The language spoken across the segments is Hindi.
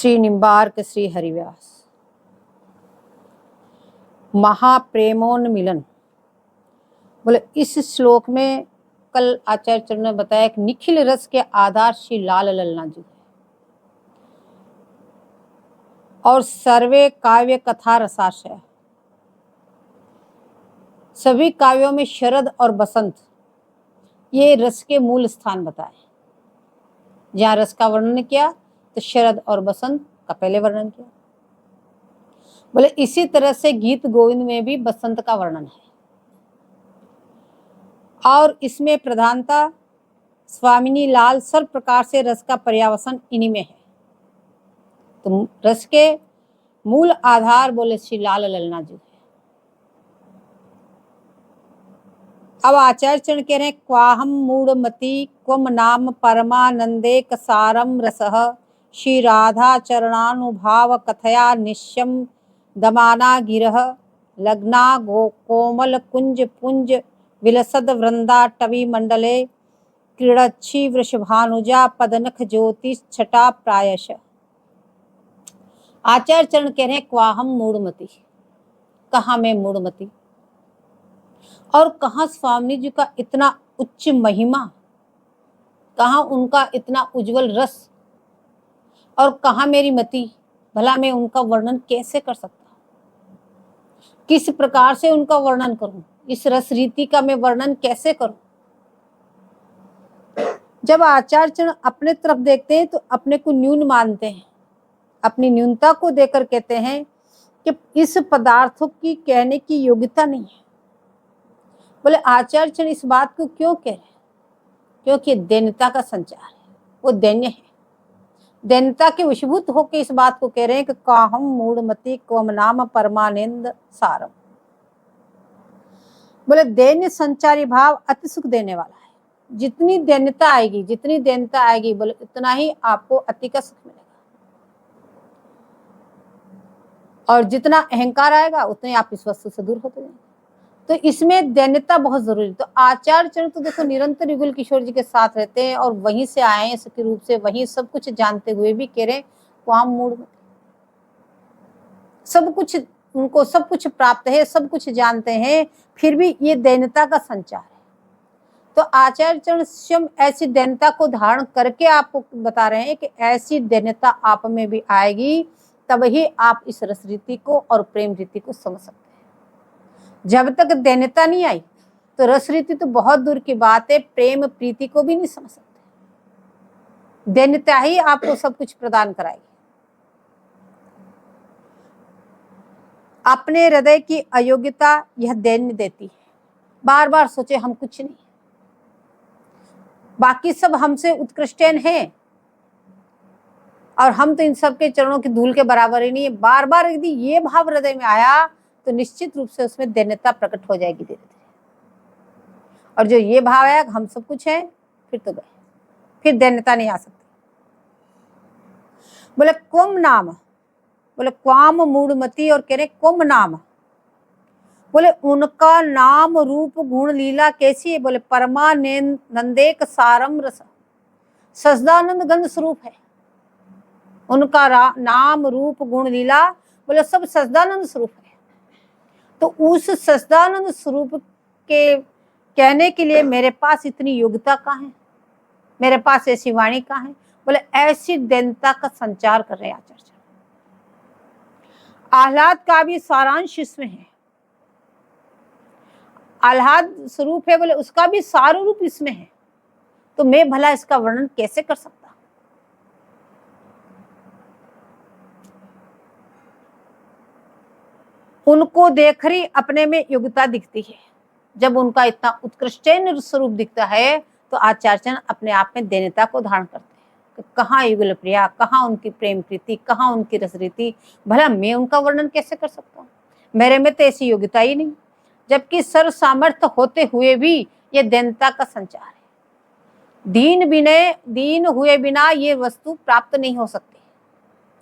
श्री निम्बार्क श्री हरिव्यास। महाप्रेमोन्मिलन। बोले इस श्लोक में कल आचार्य चरण ने बताया कि निखिल रस के आधार श्री लाल ललना जी है और सर्वे काव्य कथा रसाशय। सभी काव्यों में शरद और बसंत ये रस के मूल स्थान बताए। जहाँ रस का वर्णन किया तो शरद और बसंत का पहले वर्णन किया। बोले इसी तरह से गीत गोविंद में भी बसंत का वर्णन है और इसमें प्रधानता स्वामिनी लाल सर्व प्रकार से रस का पर्यावसन इन्हीं में है। तो रस के मूल आधार बोले श्री लाल ललना जी है। अब आचार्य चरण कह रहे हैं क्वाहम मूढ़मति क्वम नाम परमानंदे कसारम रसः श्री राधा चरणानुभाव कथया निश्यम दमाना गिरह लग्ना गो कोमल कुंज पुंज विलसद वृंदा टवी मंडले क्रीड़च्छी वृषभानुजा पदनख ज्योति छटा प्रायश। आचार्य चरण कह रहे हैं क्वाहम मूढ़मति, कहाँ मैं मूढ़मति और कहाँ स्वामी जी का इतना उच्च महिमा, कहाँ उनका इतना उज्जवल रस और कहाँ मेरी मति। भला मैं उनका वर्णन कैसे कर सकता, किस प्रकार से उनका वर्णन करूं, इस रस रीति का मैं वर्णन कैसे करूं। जब आचार्य चरण अपने तरफ देखते हैं तो अपने को न्यून मानते हैं, अपनी न्यूनता को देकर कहते हैं कि इस पदार्थों की कहने की योग्यता नहीं है। बोले आचार्य चरण इस बात को क्यों कह रहे हैं? क्योंकि दैन्यता का संचार है, वो दैन्य है। दैन्यता के वशीभूत होकर इस बात को कह रहे हैं कि काहम मूढ़मति क्वम नाम परमानंद सारम। बोले दैन्य संचारी भाव अति सुख देने वाला है। जितनी दैन्यता आएगी, जितनी दैन्यता आएगी बोले उतना ही आपको अति का सुख मिलेगा और जितना अहंकार आएगा उतने आप इस वस्तु से दूर होते जाएंगे। तो इसमें दैन्यता बहुत जरूरी। तो आचार्य चरण तो देखो निरंतर युगल किशोर जी के साथ रहते हैं और वहीं से आए हैं सखी रूप से, वहीं सब कुछ जानते हुए भी कह रहे वहां मूड में सब कुछ उनको सब कुछ प्राप्त है, सब कुछ जानते हैं, फिर भी ये दैन्यता का संचार है। तो आचार्य चरण स्वयं ऐसी दैन्यता को धारण करके आपको बता रहे हैं कि ऐसी दैन्यता आप में भी आएगी, तब ही आप इस रस रीति को और प्रेम रीति को समझ सकते हैं। जब तक दैन्यता не आई तो रस रीति तो बहुत दूर की बात है, प्रेम प्रीति को भी नहीं समझ सकते। दैन्यता ही आपको सब कुछ प्रदान कराएगी। अपने हृदय की अयोग्यता यह दैन्य देती है। बार बार सोचे हम कुछ नहीं, बाकी सब हमसे उत्कृष्ट हैं और हम तो इन सब के चरणों की धूल के बराबर ही नहीं है। बार बार यदि ये भाव हृदय में आया तो निश्चित रूप से उसमें दैन्यता प्रकट हो जाएगी धीरे धीरे। और जो ये भाव है हम सब कुछ है, फिर तो गए, फिर दैन्यता नहीं आ सकती। बोले क्वम नाम, बोले क्वाम मूढ़मति और कह रहे क्वम नाम। बोले उनका नाम रूप गुण लीला कैसी है? बोले परमानंदेक सारम रस, सच्चिदानंद गंध स्वरूप है उनका नाम रूप गुण लीला। बोले सब सच्चिदानंद स्वरूप है। तो उस सच्चिदानंद स्वरूप के कहने के लिए मेरे पास इतनी योग्यता कहाँ है, मेरे पास ऐसी वाणी कहाँ है? बोले ऐसी दैन्यता का संचार कर रहे आचार्य। आह्लाद का भी सारांश इसमें है, आह्लाद स्वरूप है, बोले उसका भी सार रूप इसमें है। तो मैं भला इसका वर्णन कैसे कर सकता? उनको देख रही अपने में योग्यता दिखती है। जब उनका इतना उत्कृष्ट स्वरूप दिखता है तो आचार्य चरण अपने आप में दैन्यता को धारण करते हैं कि कहाँ युगल प्रिया, कहाँ उनकी प्रेम प्रीति, कहाँ उनकी रस रीति। भला मैं उनका वर्णन कैसे कर सकता हूँ? मेरे में तो ऐसी योग्यता ही नहीं, जबकि सर्व सामर्थ्य होते हुए भी ये दैन्यता का संचार है। दीन हुए बिना ये वस्तु प्राप्त नहीं हो सकती।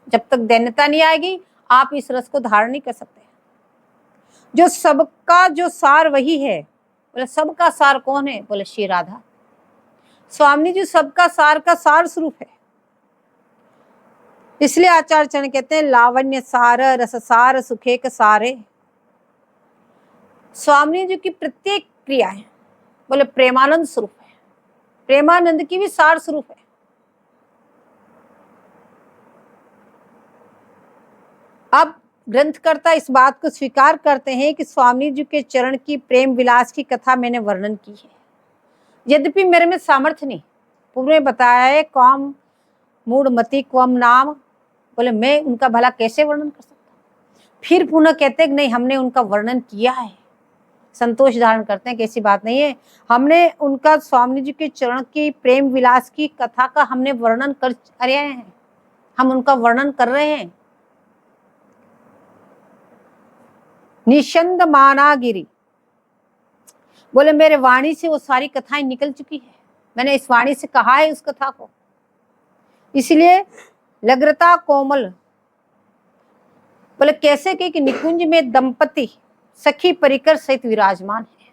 जब तक दैन्यता नहीं आएगी आप इस रस को धारण नहीं कर सकते। जो सबका जो सार वही है। बोले सबका सार कौन है? बोले श्री राधा स्वामी जी सबका सार का सार स्वरूप है। इसलिए आचार्य चरण कहते हैं लावण्य सार रस सार सुखेक सारे। स्वामी जी की प्रत्येक क्रिया है बोले प्रेमानंद स्वरूप है, प्रेमानंद की भी सार स्वरूप है। अब ग्रंथकर्ता इस बात को स्वीकार करते हैं कि स्वामी जी के चरण की प्रेम विलास की कथा मैंने वर्णन की है, यद्यपि मेरे में सामर्थ्य नहीं। पूर्व में बताया है कौम मूढ़मति क्वम नाम, बोले मैं उनका भला कैसे वर्णन कर सकता। फिर पुनः कहते हैं कि नहीं हमने उनका वर्णन किया है, संतोष धारण करते हैं कि ऐसी बात नहीं है, हमने उनका स्वामी जी के चरण की प्रेम विलास की कथा का हमने वर्णन कर रहे हैं, हम उनका वर्णन कर रहे हैं। निशंद मानागिरी, बोले मेरे वाणी से वो सारी कथाएं निकल चुकी है, मैंने इस वाणी से कहा है उस कथा को। इसलिए लग्रता कोमल, बोले कैसे कि निकुंज में दंपति सखी परिकर सहित विराजमान है,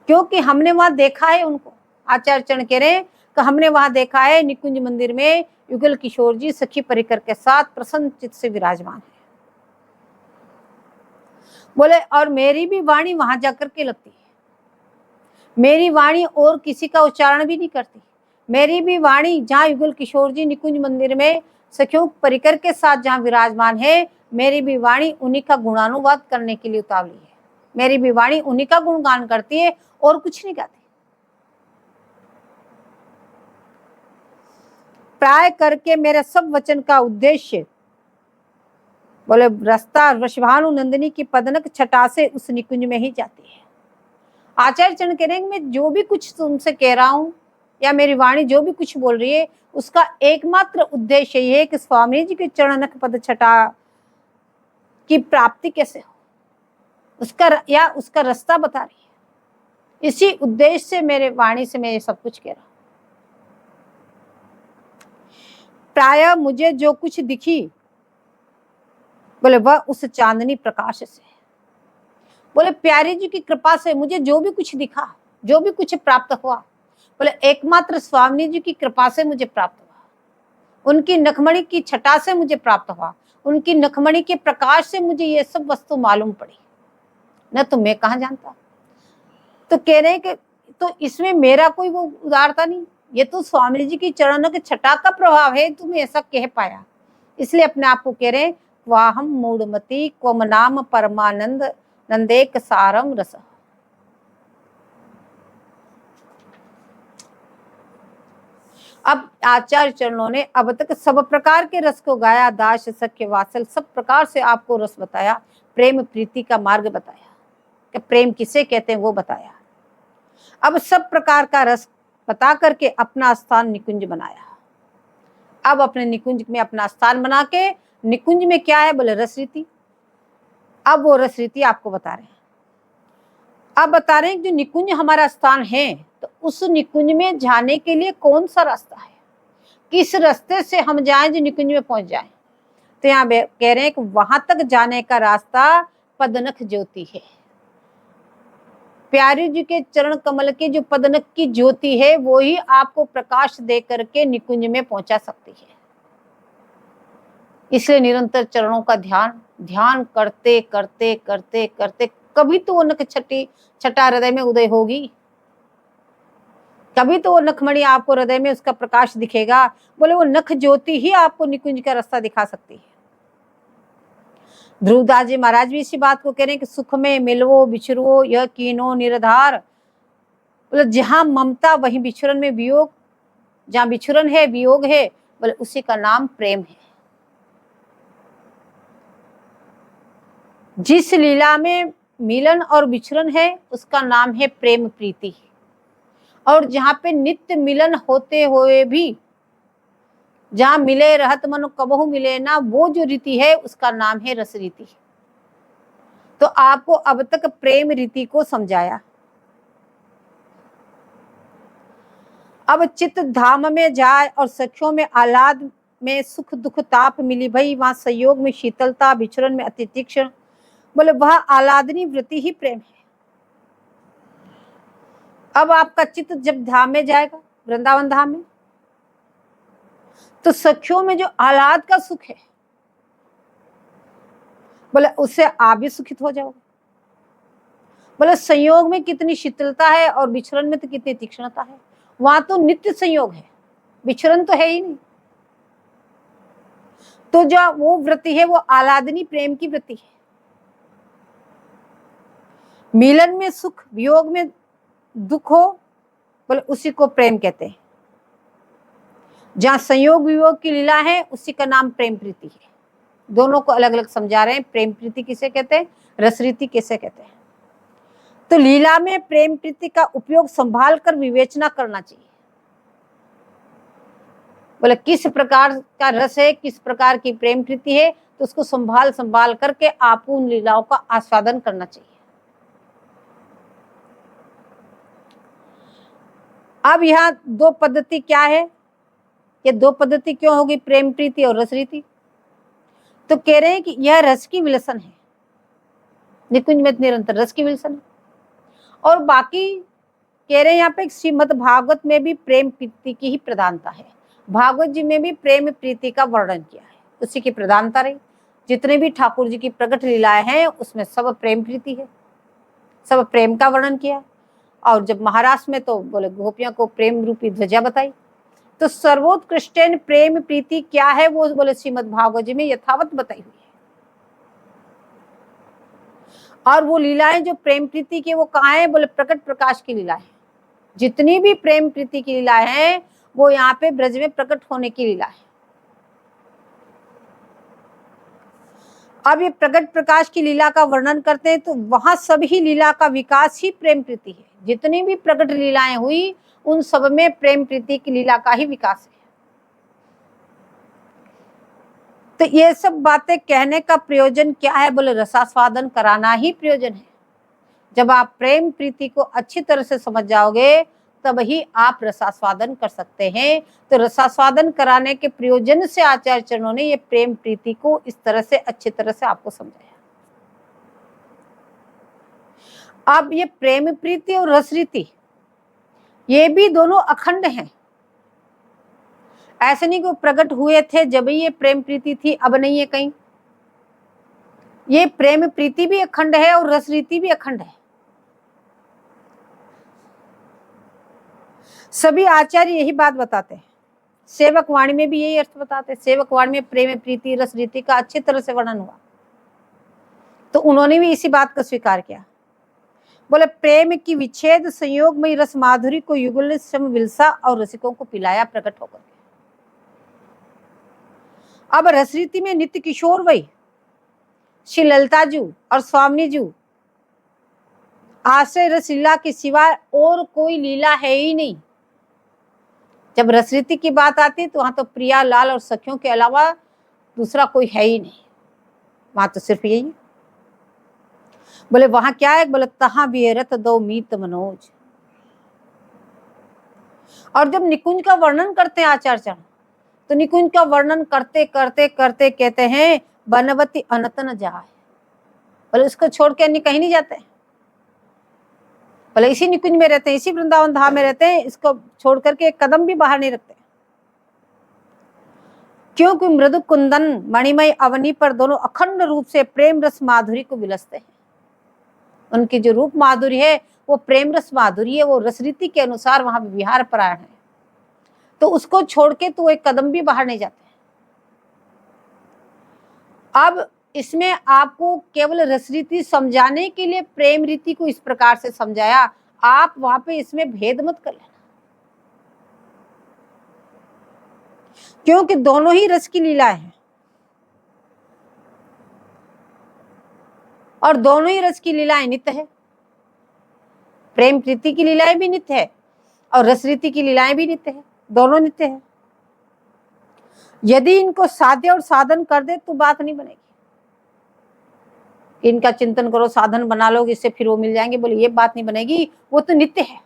क्योंकि हमने वहां देखा है उनको। आचार्य चरण कह रहे हैं कि हमने वहां देखा है निकुंज मंदिर में युगल किशोर जी सखी परिकर के साथ प्रसन्न चित्त से विराजमान है। बोले और मेरी भी वाणी वहां जाकर के लगती है, मेरी वाणी और किसी का उच्चारण भी नहीं करती। मेरी भी वाणी जहाँ युगल किशोर जी निकुंज मंदिर में सखियों परिकर के साथ जहाँ विराजमान है, मेरी भी वाणी उन्हीं का गुणानुवाद करने के लिए उतावली है। मेरी भी वाणी उन्हीं का गुणगान करती है और कुछ नहीं गाती। प्राय करके मेरे सब वचन का उद्देश्य, बोले रास्ता वृषभानु नंदिनी की पदनक छटा से उस निकुंज में ही जाती है। आचार्य चरण कह रहे हैं मैं जो भी कुछ तुमसे कह रहा हूं या मेरी वाणी जो भी कुछ बोल रही है उसका एकमात्र उद्देश्य ये है कि स्वामी जी के चरणक पद छटा की प्राप्ति कैसे हो, उसका रास्ता बता रही है। इसी उद्देश्य से मेरे वाणी से मैं ये सब कुछ कह रहा हूं। प्राय मुझे जो कुछ दिखी, बोले वह उस चांदनी प्रकाश से, बोले प्यारे जी की कृपा से मुझे जो भी कुछ दिखा, जो भी कुछ प्राप्त हुआ, बोले एकमात्र स्वामी जी की कृपा से मुझे प्राप्त हुआ, उनकी नखमणि की छटा से मुझे प्राप्त हुआ, उनकी नखमणि के प्रकाश से मुझे ये सब वस्तु मालूम पड़ी, न तो मैं कहाँ जानता। तो कह रहे हैं कि तो इसमें मेरा कोई वो उदारता नहीं, ये तो स्वामी जी की चरणों के छटा का प्रभाव है, तुम्हें ऐसा कह पाया। इसलिए अपने आप को कह रहे हैं वाहम मूढ़मति क्वम नाम परमानंद नंदेक सारम रस। अब आचार्य चरणों ने अब तक सब प्रकार के रस को गाया, दास सख्य वात्सल सब प्रकार से आपको रस बताया, प्रेम प्रीति का मार्ग बताया कि प्रेम किसे कहते हैं वो बताया। अब सब प्रकार का रस बता करके अपना स्थान निकुंज बनाया। अब अपने निकुंज में अपना स्थान बना के, निकुंज में क्या है बोले रस रीति। अब वो रस रीति आपको बता रहे हैं। अब बता रहे हैं जो निकुंज हमारा स्थान है, तो उस निकुंज में जाने के लिए कौन सा रास्ता है, किस रास्ते से हम जाएं जो निकुंज में पहुंच जाएं। तो यहाँ कह रहे हैं कि वहां तक जाने का रास्ता पदनख ज्योति है। प्यारी जी के चरण कमल की जो पदनख की ज्योति है वो ही आपको प्रकाश दे करके निकुंज में पहुंचा सकती है। इसलिए निरंतर चरणों का ध्यान करते करते करते करते कभी तो वो नख छटा हृदय में उदय होगी, कभी तो वो नखमणि आपको हृदय में उसका प्रकाश दिखेगा। बोले वो नख ज्योति ही आपको निकुंज का रास्ता दिखा सकती है। ध्रुवदास जी महाराज भी इसी बात को कह रहे हैं कि सुख में मिलवो बिछुरवो यह कीनो निराधार। बोले जहां ममता वहीं बिछुरन में वियोग, जहां बिछुरन है वियोग है, बोले उसी का नाम प्रेम है। जिस लीला में मिलन और बिछुरन है उसका नाम है प्रेम प्रीति, और जहां पे नित्य मिलन होते हुए भी जहां मिले रहत मन कबहू मिले ना, वो जो रीति है उसका नाम है रस रीति। तो आपको अब तक प्रेम रीति को समझाया। अब चित्त धाम में जाए और सखियों में आह्लाद में सुख दुख ताप मिली भई, वहां संयोग में शीतलता, बिछुरन में अति तीक्ष्ण, बोले वह आह्लादनी वृत्ति ही प्रेम है। अब आपका चित्त जब धाम में जाएगा, वृंदावन धाम में, तो सखियों में जो आह्लाद का सुख है, बोले उससे आप भी सुखित हो जाओगे। बोले संयोग में कितनी शीतलता है और विचरण में तो कितनी तीक्ष्णता है। वहां तो नित्य संयोग है, विचरण तो है ही नहीं। तो जो वो वृत्ति है वो आह्लादनी प्रेम की वृत्ति है। मिलन में सुख, वियोग में दुख हो, बोले उसी को प्रेम कहते हैं। जहां संयोग वियोग की लीला है उसी का नाम प्रेम प्रीति है। दोनों को अलग अलग समझा रहे हैं। प्रेम प्रीति किसे कहते हैं, रसरीति किसे कहते हैं। तो लीला में प्रेम प्रीति का उपयोग संभाल कर विवेचना करना चाहिए। बोले किस प्रकार का रस है, किस प्रकार की प्रेम प्रीति है, तो उसको संभाल संभाल करके आपको उन लीलाओं का आस्वादन करना चाहिए। अब यहाँ दो पद्धति क्या है, ये दो पद्धति क्यों होगी, प्रेम प्रीति और रसरीति? तो कह रहे हैं कि यह रस की विलसन है, निकुंज में निरंतर रस की विलसन है। और बाकी कह रहे हैं यहाँ पे श्रीमद् भागवत में भी प्रेम प्रीति की ही प्रधानता है। भागवत जी में भी प्रेम प्रीति का वर्णन किया है, उसी की प्रधानता रही। जितने भी ठाकुर जी की प्रकट लीलाएं हैं उसमें सब प्रेम प्रीति है, सब प्रेम का वर्णन किया है। और जब महाराष्ट्र में तो बोले गोपियों को प्रेम रूपी ध्वजा बताई। तो सर्वोत्कृष्ट प्रेम प्रीति क्या है, वो बोले श्रीमद् भागवत जी में यथावत बताई हुई है। और वो लीलाएं जो प्रेम प्रीति की वो कहाँ है, बोले प्रकट प्रकाश की लीलाएं। जितनी भी प्रेम प्रीति की लीलाएं हैं वो यहाँ पे ब्रज में प्रकट होने की लीला है। अब ये प्रकट प्रकाश की लीला का वर्णन करते हैं तो वहां सभी लीला का विकास ही प्रेम प्रीति है। जितनी भी प्रकट लीलाएं हुई उन सब में प्रेम प्रीति की लीला का ही विकास है। तो ये सब बातें कहने का प्रयोजन क्या है, बोले रसास्वादन कराना ही प्रयोजन है। जब आप प्रेम प्रीति को अच्छी तरह से समझ जाओगे तब ही आप रसास्वादन कर सकते हैं। तो रसास्वादन कराने के प्रयोजन से आचार्य चरणों ने ये प्रेम प्रीति को इस तरह से अच्छी तरह से आपको समझाया। अब ये प्रेम प्रीति और रसरीति ये भी दोनों अखंड हैं। ऐसे नहीं कि प्रकट हुए थे जब ये प्रेम प्रीति थी, अब नहीं है कहीं। ये प्रेम प्रीति भी अखंड है और रसरीति भी अखंड है। सभी आचार्य यही बात बताते हैं। सेवक वाणी में भी यही अर्थ बताते हैं। सेवक वाणी में प्रेम प्रीति रसरीति का अच्छी तरह से वर्णन हुआ, तो उन्होंने भी इसी बात को स्वीकार किया। बोले प्रेम की विच्छेद संयोग में रस माधुरी को युगल सम विलसा और रसिकों को पिलाया प्रकट होकर। अब रसरीति में नित्य किशोर वही श्री ललिता जी और स्वामी जी आश्रय रस लीला के सिवा और कोई लीला है ही नहीं। जब रसरीति की बात आती तो वहां तो प्रिया लाल और सखियों के अलावा दूसरा कोई है ही नहीं, वहां तो सिर्फ यही। बोले वहां क्या है, बोले तहां विहरत दो मीत मनोज। और जब निकुंज का वर्णन करते हैं आचार्य चरण, तो निकुंज का वर्णन करते करते करते कहते हैं बनवती अनत न जाए। बोले इसको छोड़ के अन्य कहीं नहीं जाते। बोले इसी निकुंज में रहते हैं, इसी वृंदावन धाम में रहते हैं, इसको छोड़ करके एक कदम भी बाहर नहीं रखते। क्योंकि मृदु कुंदन मणिमय अवनी पर दोनों अखंड रूप से प्रेम रस माधुरी को विलसते हैं। उनकी जो रूप माधुरी है वो प्रेम रस माधुरी है, वो रसरीति के अनुसार वहां विहार परायण है। तो उसको छोड़ के तो एक कदम भी बाहर नहीं जाते। अब इसमें आपको केवल रसरीति समझाने के लिए प्रेम रीति को इस प्रकार से समझाया। आप वहां पे इसमें भेद मत कर लेना, क्योंकि दोनों ही रस की लीलाएं हैं और दोनों ही रस की लीलाएं नित्य है। प्रेम प्रीति की लीलाएं भी नित्य है और रसरीति की लीलाएं भी नित्य है, दोनों नित्य है। यदि इनको साध्य और साधन कर दे तो बात नहीं बनेगी। इनका चिंतन करो, साधन बना लोगे, इससे फिर वो मिल जाएंगे, बोले ये बात नहीं बनेगी, वो तो नित्य है।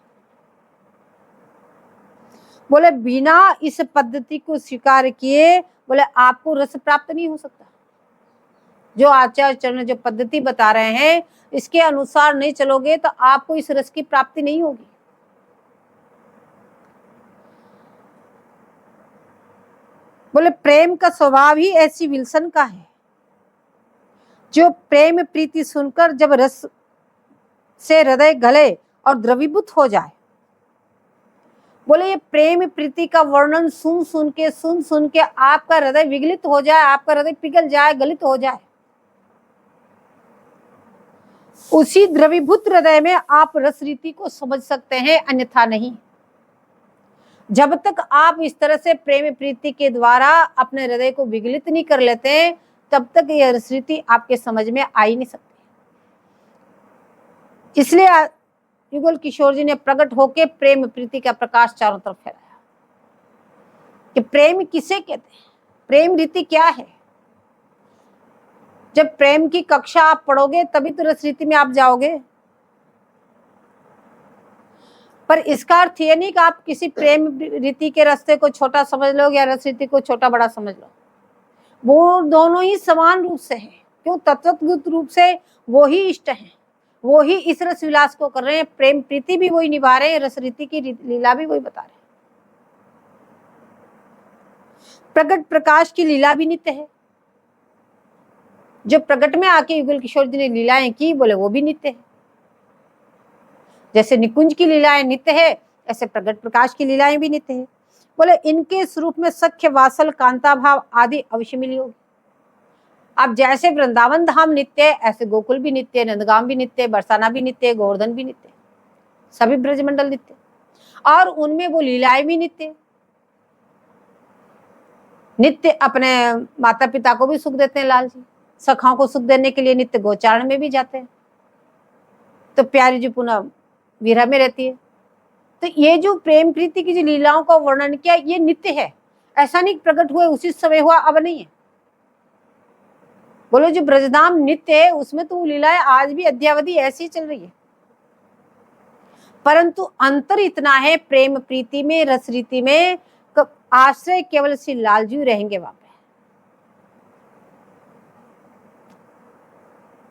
बोले बिना इस पद्धति को स्वीकार किए बोले आपको रस प्राप्त नहीं हो सकता। जो आचार्य चरण जो पद्धति बता रहे हैं इसके अनुसार नहीं चलोगे तो आपको इस रस की प्राप्ति नहीं होगी। बोले प्रेम का स्वभाव ही ऐसी विल्सन का है, जो प्रेम प्रीति सुनकर जब रस से हृदय गले और द्रवीभूत हो जाए। बोले ये प्रेम प्रीति का वर्णन सुन सुन के आपका हृदय विगलित हो जाए, आपका हृदय पिघल जाए, गलित हो जाए। उसी द्रवीभूत हृदय में आप रस रीति को समझ सकते हैं, अन्यथा नहीं। जब तक आप इस तरह से प्रेम प्रीति के द्वारा अपने हृदय को विगलित नहीं कर लेते, तब तक यह रस रीति आपके समझ में आ ही नहीं सकती। इसलिए युगल किशोर जी ने प्रकट होकर प्रेम प्रीति का प्रकाश चारों तरफ फैलाया कि प्रेम किसे कहते हैं, प्रेम रीति क्या है। जब प्रेम की कक्षा आप पढ़ोगे तभी तो रस रीति में आप जाओगे। पर इसका अर्थ ये नहीं कि आप किसी प्रेम रीति के रास्ते को छोटा समझ लो या रस रीति को छोटा बड़ा समझ लो। वो दोनों ही समान रूप से हैं। क्यों? तत्वगत रूप से वो ही इष्ट हैं, वो ही इस रस विलास को कर रहे हैं। प्रेम प्रीति भी वही निभा रहे हैं, रस रीति की लीला भी वही बता रहे हैं। प्रकट प्रकाश की लीला भी नित्य है। जो प्रकट में आके युगल किशोर जी ने लीलाएं की, बोले वो भी नित्य है। जैसे निकुंज की लीलाएं नित्य है, ऐसे प्रकट प्रकाश की लीलाएं भी नित्य है। बोले इनके स्वरूप में सख्य वासल कांता भाव आदि अवश्य मिली होगी। अब जैसे वृंदावन धाम नित्य है, ऐसे गोकुल भी नित्य है, नंदगांव भी नित्य है, बरसाना भी नित्य है, गोवर्धन भी नित्य है, सभी ब्रजमंडल नित्य, और उनमें वो लीलाएं भी नित्य नित्य। अपने माता पिता को भी सुख देते हैं लाल जी, सखाओं को सुख देने के लिए नित्य गोचारण में भी जाते हैं, तो प्यारी जी पुनः विरह में रहती है। तो ये जो प्रेम प्रीति की जो लीलाओं का वर्णन किया, ये नित्य है। ऐसा नहीं प्रकट हुए उसी समय हुआ, अब नहीं है। बोलो जो ब्रजधाम नित्य है, उसमें तो लीलाएं आज भी अद्यावधि ऐसी चल रही है। परंतु अंतर इतना है प्रेम प्रीति में, रस रीति में, आश्रय केवल श्री लालजी रहेंगे वहां पे।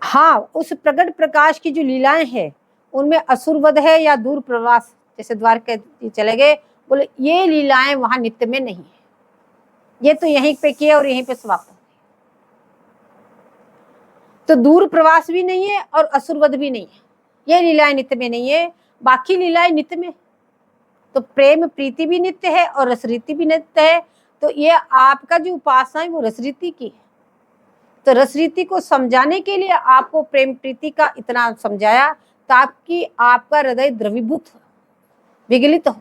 हाँ, उस प्रकट प्रकाश की जो लीलाएं हैं उनमें असुरवध है या दूर प्रवास, जैसे द्वारका चले गए, बोले ये लीलाएं वहां नित्य में नहीं है। ये तो यहीं पे किए और यहीं पे समाप्त। तो दूर प्रवास भी नहीं है और असुरवध भी नहीं है, ये लीलाएं नित्य में नहीं है। बाकी लीलाएं नित्य में, तो प्रेम प्रीति भी नित्य है और रसरीति भी नित्य है। तो ये आपका जो उपासना है वो रसरीति की है। तो रसरीति को समझाने के लिए आपको प्रेम प्रीति का इतना समझाया ताकि आपका हृदय द्रवीभूत हो, विगलित हो।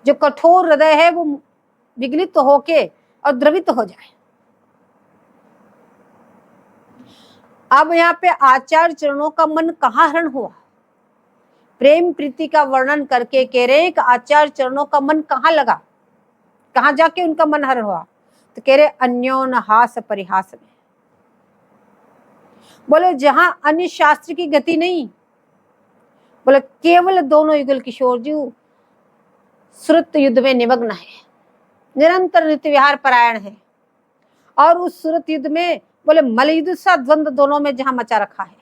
जो कठोर हृदय है वो विगलित होके और द्रवित हो जाए। अब यहाँ पे आचार्य चरणों का मन कहाँ हरण हुआ? प्रेम प्रीति का वर्णन करके कह रहे हैं कि आचार्य चरणों का मन कहाँ लगा, कहाँ जाके उनका मन हरण हुआ? तो कह रहे अन्योन हास परिहास में। बोले जहां अन्य शास्त्र की गति नहीं, बोले केवल दोनों युगल किशोर जी श्रुत युद्ध में निमग्न है, निरंतर नित्य विहार परायण है। और उस श्रुत युद्ध में बोले मल युद्ध सा द्वंद्व दोनों में जहां मचा रखा है,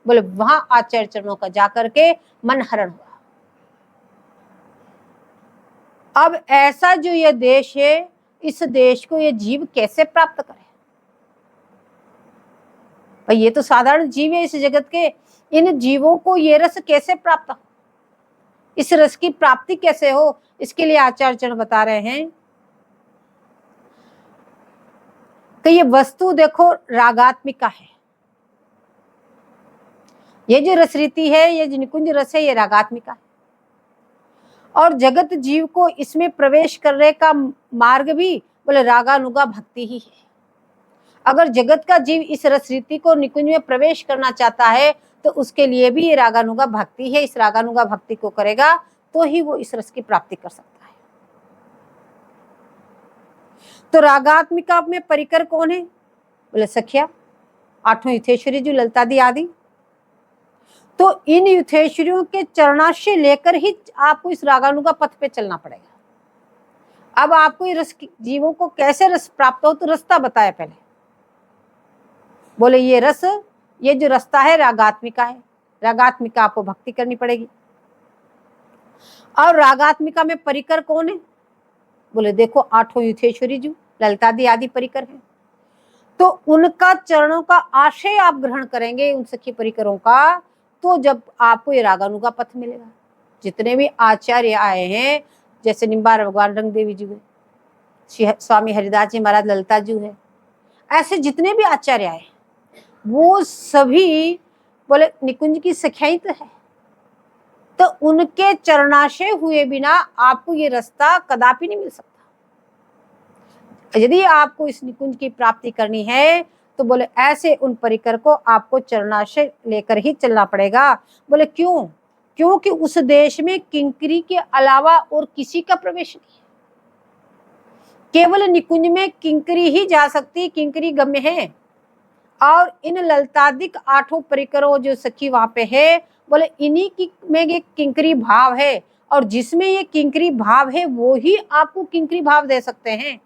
बोले वहां आचार्य चरणों का जाकर के मन हरण हुआ। अब ऐसा जो ये देश है, इस देश को ये जीव कैसे प्राप्त करे? भाई ये तो साधारण जीव है इस जगत के, इन जीवों को ये रस कैसे प्राप्त हो, इस रस की प्राप्ति कैसे हो? इसके लिए आचार्य चरण बता रहे हैं कि ये वस्तु देखो रागात्मिका है। ये जो रसरीति है, ये जो निकुंज रस है, ये रागात्मिका है। और जगत जीव को इसमें प्रवेश करने का मार्ग भी बोले रागानुगा भक्ति ही है। अगर जगत का जीव इस रसरीति को निकुंज में प्रवेश करना चाहता है तो उसके लिए भी ये रागानुगा भक्ति है। इस रागानुगा भक्ति को करेगा तो ही वो इस रस की प्राप्ति कर सकता है। तो रागात्मिका में परिकर कौन है? बोले सखिया, आठों युथेश्वरी जो ललतादी आदि। तो इन युथेश्वरियों के चरणाश्रय लेकर ही आपको इस रागानुगा पथ पे चलना पड़ेगा। अब आपको ये रस जीवों को कैसे रस प्राप्त हो, तो रास्ता बताया पहले। बोले ये रस, ये जो रास्ता है रागात्मिका है। रागात्मिका आपको भक्ति करनी पड़ेगी। और रागात्मिका में परिकर कौन है? बोले देखो 8 युथेश्वरी जी ललितादि आदि परिकर हैं, तो उनका चरणों का आशय आप ग्रहण करेंगे उन सखी परिकरों का, तो जब आपको ये रागानुगा पथ मिलेगा। जितने भी आचार्य आए हैं, जैसे निम्बार भगवान रंग देवी जी है, स्वामी हरिदास जी महाराज ललिता जी है, ऐसे जितने भी आचार्य आए वो सभी बोले निकुंज की सखियाई तो है, तो उनके चरणाशय हुए बिना आपको ये रास्ता कदापि नहीं मिल सकता। यदि आपको इस निकुंज की प्राप्ति करनी है तो बोले ऐसे उन परिकर को आपको चरणाशय लेकर ही चलना पड़ेगा। बोले क्यों? क्योंकि उस देश में किंकरी के अलावा और किसी का प्रवेश नहीं है। केवल निकुंज में किंकरी ही जा सकती, किंकरी गम्य है। और इन ललतादिक 8 परिकरों जो सखी वहां पे है, बोले इन्हीं की में ये किंकरी भाव है, और जिसमें ये किंकरी भाव है वो ही आपको किंकरी भाव दे सकते हैं।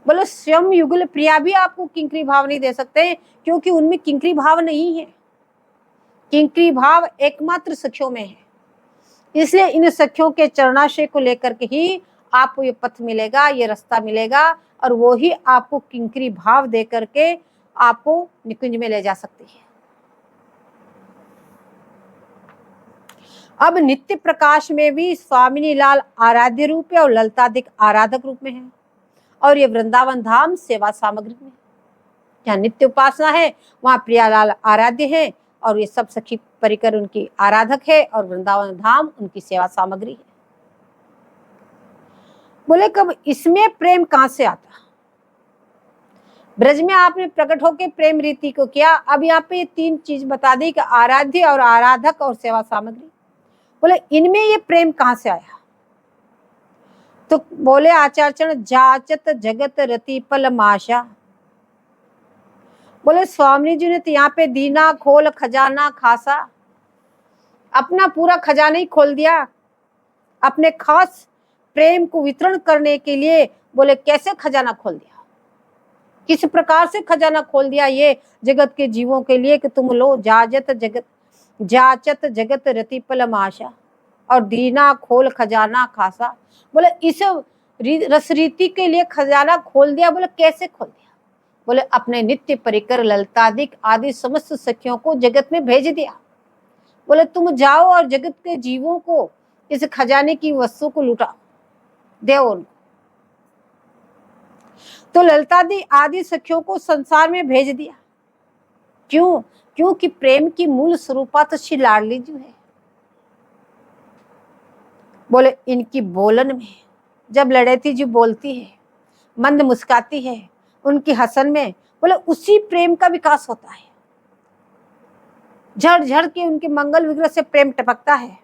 बोले स्वयं युगल प्रिया भी आपको किंकरी भाव नहीं दे सकते, क्योंकि उनमें किंकरी भाव नहीं है। किंकरी भाव एकमात्र सखियों में है। इसलिए इन सखियों के चरणाशय को लेकर के ही आपको ये पथ मिलेगा, ये रास्ता मिलेगा, और वो ही आपको किंकरी भाव दे करके आपको निकुंज में ले जा सकती है। अब नित्य प्रकाश में भी स्वामिनी लाल आराध्य रूप है और ललतादिक आराधक रूप में है, और ये वृंदावन धाम सेवा सामग्री में। जहाँ नित्य उपासना है वहाँ प्रियालाल आराध्य है, और ये सब सखी परिकर उनकी आराधक है, और वृंदावन धाम उनकी सेवा सामग्री है। बोले कब इसमें प्रेम कहां से आता? ब्रज में आपने प्रकट होकर प्रेम रीति को किया, अब यहाँ पे 3 चीज बता दी कि आराध्य और आराधक और सेवा सामग्री। बोले इनमें ये प्रेम कहां से आया? तो बोले आचार्य जाचत जगत रति पल माशा। बोले स्वामी जी ने तो यहाँ पे दीना खोल खजाना खासा, अपना पूरा खजाना ही खोल दिया अपने खास प्रेम को वितरण करने के लिए। बोले कैसे खजाना खोल दिया, किस प्रकार से खजाना खोल दिया ये जगत के जीवों के लिए कि तुम लो जाचत जगत रति पल माशा और दीना खोल खजाना खासा। बोले इस रस रीति के लिए खजाना खोल दिया। बोले कैसे खोल दिया? बोले अपने नित्य परिकर ललतादिक आदि समस्त सखियों को जगत में भेज दिया। बोले तुम जाओ और जगत के जीवों को इस खजाने की वस्तु को लुटाओ, दे उनको। तो ललतादि आदि सखियों को संसार में भेज दिया। क्यों? क्योंकि प्रेम की मूल स्वरूपा तो श्री लाडली जी है। बोले इनकी बोलन में जब लड़ेती जी बोलती है, मंद मुस्काती है, उनकी हसन में बोले उसी प्रेम का विकास होता है। झड़ झड़ के उनके मंगल विग्रह से प्रेम टपकता है,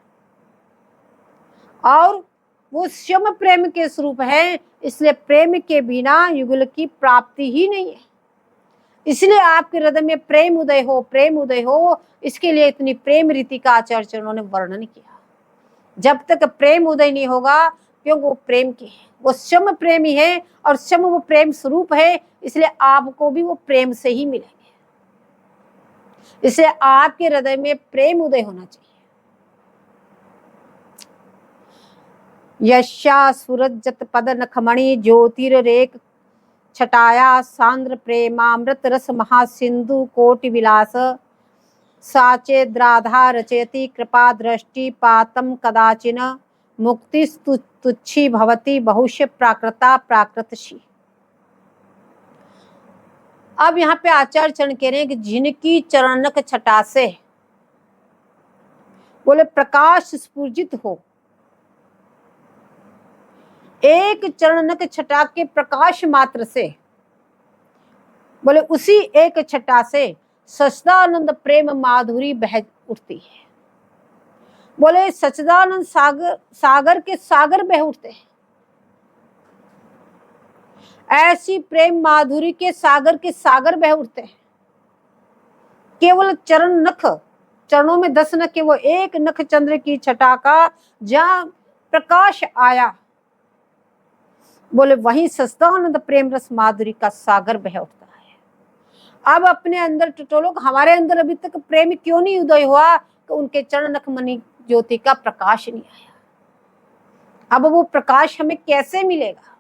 और वो स्वयं प्रेम के स्वरूप है। इसलिए प्रेम के बिना युगल की प्राप्ति ही नहीं है। इसलिए आपके हृदय में प्रेम उदय हो, प्रेम उदय हो, इसके लिए इतनी प्रेम रीति का आचार्य चरणों ने वर्णन किया। जब तक प्रेम उदय नहीं होगा, क्योंकि वो प्रेम की है, वो स्वयं प्रेमी है और स्वयं वो प्रेम स्वरूप है, इसलिए आपको भी वो प्रेम से ही मिलेंगे। इसलिए आपके हृदय में प्रेम उदय होना चाहिए। यशा सूरजत पद नखमणि ज्योतिरेक छटाया सांद्र प्रेमामृत रस महासिंधु कोटि विलास साचे द्राधा रचयति कृपा दृष्टि पातम कदाचिन मुक्ति तुच्छी भवति बहुष्य प्राकृता प्राकृतशी। अब यहाँ पे आचार्य चरण कह रहे हैं कि जिनकी चरणक छटा से बोले प्रकाश स्फुर्जित हो, एक चरणक छटा के प्रकाश मात्र से, बोले उसी एक छटा से सच्चिदानंद प्रेम माधुरी बह उठती है। बोले सच्चिदानंद सागर के सागर बह उठते हैं। ऐसी प्रेम माधुरी के सागर बह उठते हैं। केवल चरण नख, चरणों में 10 नख के वो एक नख चंद्र की छटा का जहां प्रकाश आया, बोले वहीं सच्चिदानंद प्रेम रस माधुरी का सागर बह उठता है। अब अपने अंदर टटोलो, हमारे अंदर अभी तक प्रेम क्यों नहीं उदय हुआ? कि उनके चरण नख मणि ज्योति का प्रकाश नहीं आया। अब वो प्रकाश हमें कैसे मिलेगा,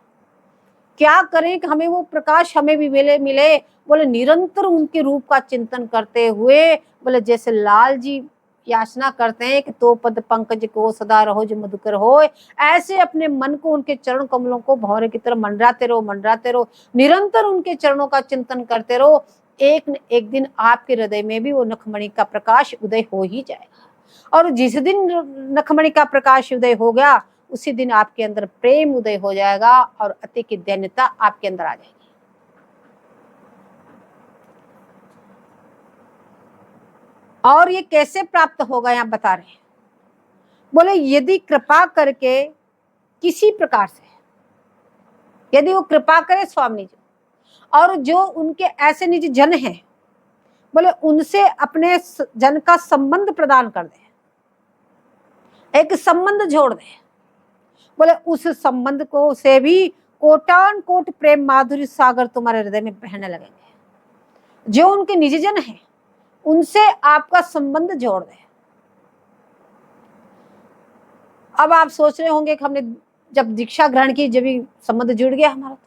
क्या करें कि हमें वो प्रकाश हमें भी मिले। बोले निरंतर उनके रूप का चिंतन करते हुए, बोले जैसे लाल जी याचना करते हैं कि तो पद पंकज को सदा रहो जो मधुकर हो, ऐसे अपने मन को उनके चरण कमलों को भंवरे की तरह मंडराते रहो, निरंतर उनके चरणों का चिंतन करते रहो। एक न एक दिन आपके हृदय में भी वो नखमणि का प्रकाश उदय हो ही जाएगा। और जिस दिन नखमणि का प्रकाश उदय हो गया, उसी दिन आपके अंदर प्रेम उदय हो जाएगा और अति की दैन्यता आपके अंदर आ जाएगी। और ये कैसे प्राप्त होगा, यहाँ बता रहे हैं। बोले यदि कृपा करके किसी प्रकार से, यदि वो कृपा करे स्वामी जी, और जो उनके ऐसे निजी जन हैं, बोले उनसे अपने जन का संबंध प्रदान कर दे, एक संबंध जोड़ दे। बोले उस संबंध को से भी कोटान कोट प्रेम माधुरी सागर तुम्हारे हृदय में बहने लगेंगे। जो उनके निजी जन हैं, उनसे आपका संबंध जोड़ दे। अब आप सोच रहे होंगे कि हमने जब दीक्षा ग्रहण की, जब भी संबंध जुड़ गया हमारा, तो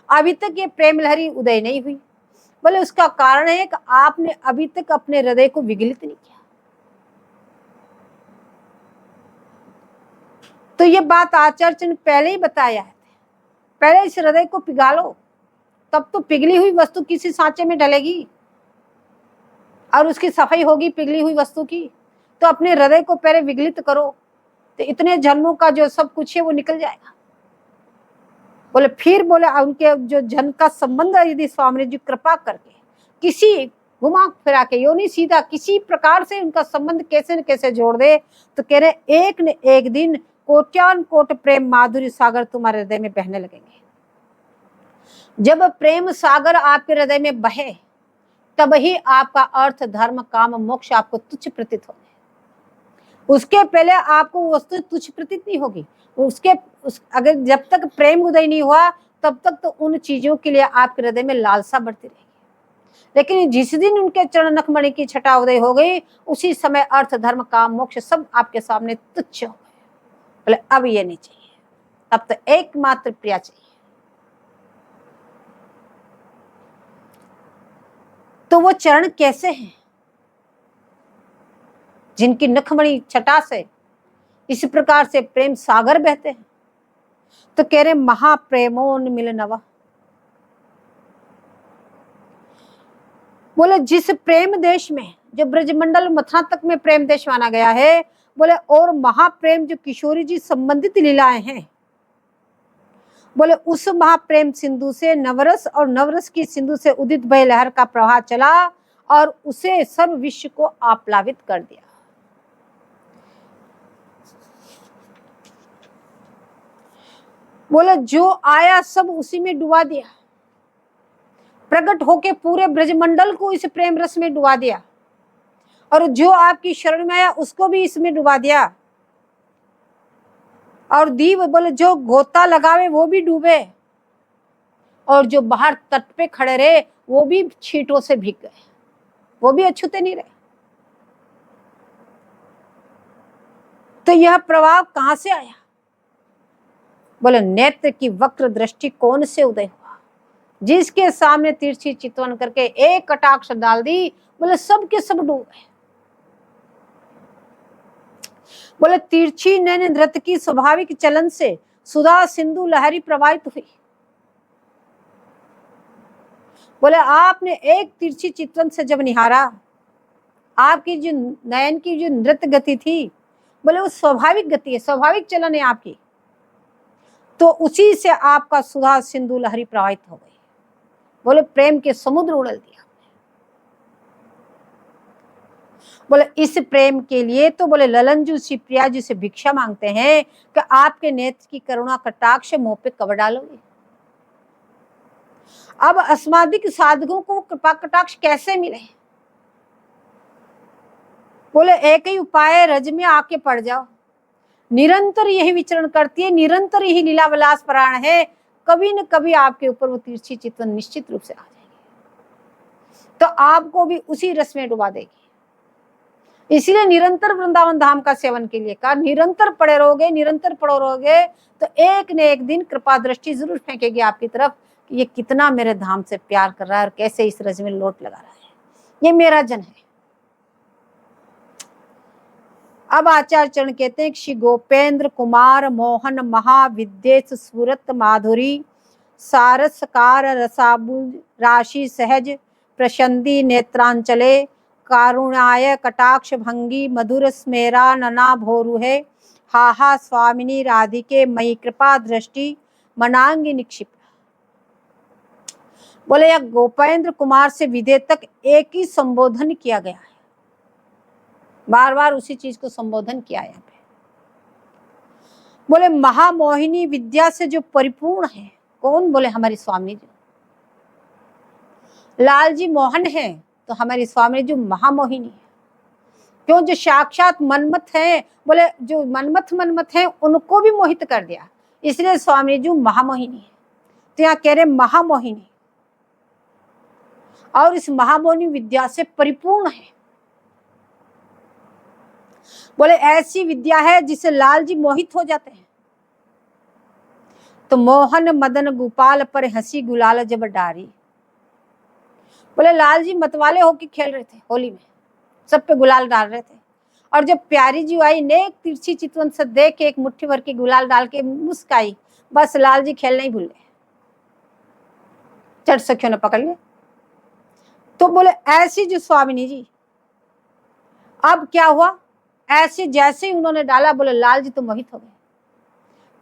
अभी तक ये प्रेम लहरी उदय नहीं हुई। बोले उसका कारण है कि आपने अभी तक अपने हृदय को विगलित नहीं किया। तो ये बात आचार्य ने पहले ही बताया है, पहले इस हृदय को पिघालो, तब तो पिघली हुई वस्तु किसी सांचे में डलेगी और उसकी सफाई होगी पिघली हुई वस्तु की। तो अपने हृदय को पहले विगलित करो, तो इतने जन्मों का जो सब कुछ है वो निकल जाएगा। बोले फिर बोले उनके जो जन का संबंध यदि स्वामी जी कृपा करके किसी घुमा फिरा के योनि सीधा किसी प्रकार से उनका संबंध कैसे न कैसे जोड़ दे, तो कह रहे एक न एक दिन कोट्यान कोट प्रेम माधुरी सागर तुम्हारे हृदय में बहने लगेंगे। जब प्रेम सागर आपके हृदय में बहे, तब ही आपका अर्थ धर्म काम मोक्ष आपको तुच्छ प्रतीत होगा। उसके पहले आपको वस्तु तुच्छ प्रतीत नहीं होगी। अगर जब तक प्रेम उदय नहीं हुआ, तब तक तो उन चीजों के लिए आपके हृदय में लालसा बढ़ती रहेगी। लेकिन जिस दिन उनके चरण नखमणि की छटा उदय हो गई, उसी समय अर्थ धर्म काम मोक्ष सब आपके सामने तुच्छ हो गए। बोले अब ये नहीं चाहिए, अब तो एकमात्र प्रिया चाहिए। तो वो चरण कैसे हैं? जिनकी नखमणि छटा से इस प्रकार से प्रेम सागर बहते हैं। तो कह रहे महाप्रेमोन मिलनवा। बोले जिस प्रेम देश में, जो ब्रजमंडल मथुरा तक में प्रेम देश माना गया है, बोले और महाप्रेम जो किशोरी जी संबंधित लीलाएं हैं, बोले उस महाप्रेम सिंधु से नवरस और नवरस की सिंधु से उदित भय लहर का प्रवाह चला और उसे सर्व विश्व को आप्लावित कर दिया। बोले जो आया सब उसी में डुबा दिया, प्रकट होके पूरे ब्रजमंडल को इस प्रेम रस में डुबा दिया, और जो आपकी शरण में आया उसको भी इसमें डुबा दिया। और दीव बोले जो गोता लगावे वो भी डूबे, और जो बाहर तट पे खड़े रहे वो भी छींटों से भीग गए, वो भी अछूते नहीं रहे। तो यह प्रभाव कहां से आया? बोले नेत्र की वक्र दृष्टि कौन से उदय हुआ, जिसके सामने तिरछी चितवन करके एक कटाक्ष डाल दी, बोले सब के सब डूब गए। बोले तिरछी नैन नृत्य की स्वाभाविक चलन से सुधा सिंधु लहरी प्रवाहित हुई। बोले आपने एक तिरछी चितवन से जब निहारा, आपकी जो नयन की जो नृत्य गति थी, बोले वो स्वाभाविक गति है, स्वाभाविक चलन है आपकी, तो उसी से आपका सुधा सिंधु लहरी प्रवाहित हो गई। बोले प्रेम के समुद्र उड़ल दिया। बोले इस प्रेम के लिए तो बोले ललनजू सी प्रिया जी से भिक्षा मांगते हैं कि आपके नेत्र की करुणा कटाक्ष मुंह पे कब डालोगे। अब अस्मादिक साधकों को कृपा कटाक्ष कैसे मिले? बोले एक ही उपाय, रज में आके पड़ जाओ। निरंतर यही विचरण करती है, निरंतर यही लीला विलास परायण है, कभी न कभी आपके ऊपर वो तिरछी चितवन निश्चित रूप से आ जाएगी, तो आपको भी उसी रस में डुबा देगी। इसीलिए निरंतर वृंदावन धाम का सेवन के लिए कहा, निरंतर पड़े रहोगे, निरंतर पड़े रहोगे तो एक न एक दिन कृपा दृष्टि जरूर फेंकेगी आपकी तरफ कि ये कितना मेरे धाम से प्यार कर रहा है और कैसे इस रज में लोट लगा रहा है, ये मेरा जन है। अब आचार्य चरण कहते हैं, श्री गोपेंद्र कुमार मोहन महाविद्येश सूरत माधुरी सारसकार रसाबुल राशि सहज प्रसंदी नेत्रांचले कारुणाय कटाक्ष भंगी मधुर स्मेरा नना भोरुहे हाहा स्वामिनी राधिके मई कृपा दृष्टि मनांगी निक्षिप। बोले यह गोपेंद्र कुमार से विदे तक एक ही संबोधन किया गया है, बार बार उसी चीज को संबोधन किया है यहाँ पे। बोले महामोहिनी विद्या से जो परिपूर्ण है, कौन? बोले हमारी स्वामी जी। लाल जी मोहन है तो हमारी स्वामी जो महामोहिनी है, क्यों? जो साक्षात मनमथ है, बोले जो मनमथ है उनको भी मोहित कर दिया, इसलिए स्वामी जी महामोहिनी है। तो यहाँ कह रहे महामोहिनी, और इस महामोहिनी विद्या से परिपूर्ण है। बोले ऐसी विद्या है जिससे लाल जी मोहित हो जाते हैं। तो मोहन मदन गोपाल पर हंसी गुलाल जब डारी। बोले लाल जी मतवाले होके खेल रहे थे होली में, सब पे गुलाल डाल रहे थे, और जब प्यारी जी आई नेक तिरछी चितवन से देख के एक मुट्ठी भर के गुलाल डाल के मुस्काई, बस लाल जी खेलना ही भूल गए, चट सखियों ने पकड़ लिया। तो बोले ऐसी जो स्वामिनी जी, अब क्या हुआ, ऐसे जैसे ही उन्होंने डाला, बोले लाल जी तो मोहित हो गए,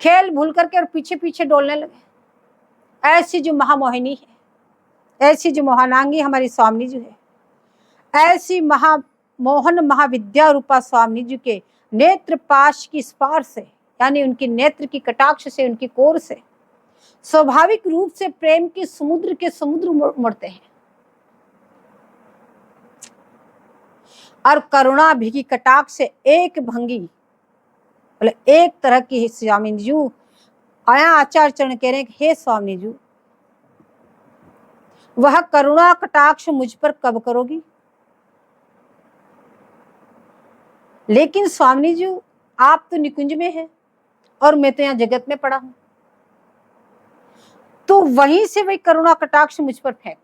खेल भूल करके और पीछे पीछे डोलने लगे। ऐसी जो महामोहिनी है, ऐसी जो मोहनांगी हमारी स्वामी जी है, ऐसी मोहन महाविद्या रूपा स्वामी जी के नेत्र पाश की स्पर्श से, यानी उनकी नेत्र की कटाक्ष से, उनकी कोर से स्वाभाविक रूप से प्रेम के समुद्र मुड़ते हैं, और करुणा भिगी कटाक्ष से एक भंगी, बोले एक तरह की स्वामी जी। आया आचार्य चरण कह रहे हैं, हे स्वामी जी, वह करुणा कटाक्ष मुझ पर कब करोगी? लेकिन स्वामी जी आप तो निकुंज में हैं और मैं तो यहाँ जगत में पड़ा हूं, तो वहीं से वही करुणा कटाक्ष मुझ पर फेंक।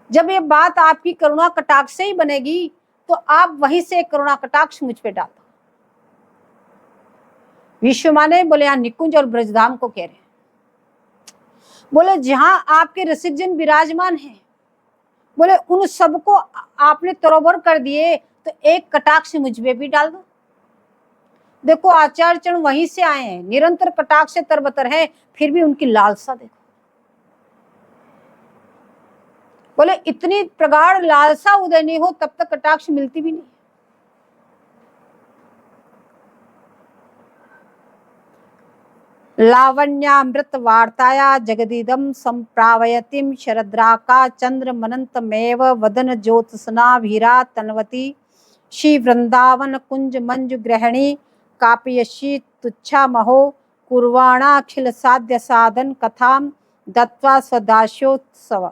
जब ये बात आपकी करुणा कटाक्ष से ही बनेगी तो आप वहीं से करुणा कटाक्ष मुझ पे डाल दो। विश्व माने, बोले यहाँ निकुंज और ब्रजधाम को कह रहे हैं। बोले जहां आपके रसिक जन विराजमान हैं, बोले उन सबको आपने तरोबर कर दिए, तो एक कटाक्ष मुझ पे भी डाल दो। देखो आचार्य चरण वहीं से आए हैं, निरंतर कटाक्ष से तरबतर है, फिर भी उनकी लालसा देखो। बोले इतनी प्रगाढ़ लालसा उदय नहीं हो तब तक कटाक्ष मिलती भी नहीं। लावण्यामृत वार्ताया जगदीदम संप्रावयतिम शरद्राका चंद्र मनंतमेव वदन ज्योत्सना भीरा तन्वती श्री वृंदावन कुंज मंजु ग्रहणी कापयशी तुच्छा महो कुर्वाणाखिल साध्य साधन कथाम दत्वा स्वदास्योत्सव।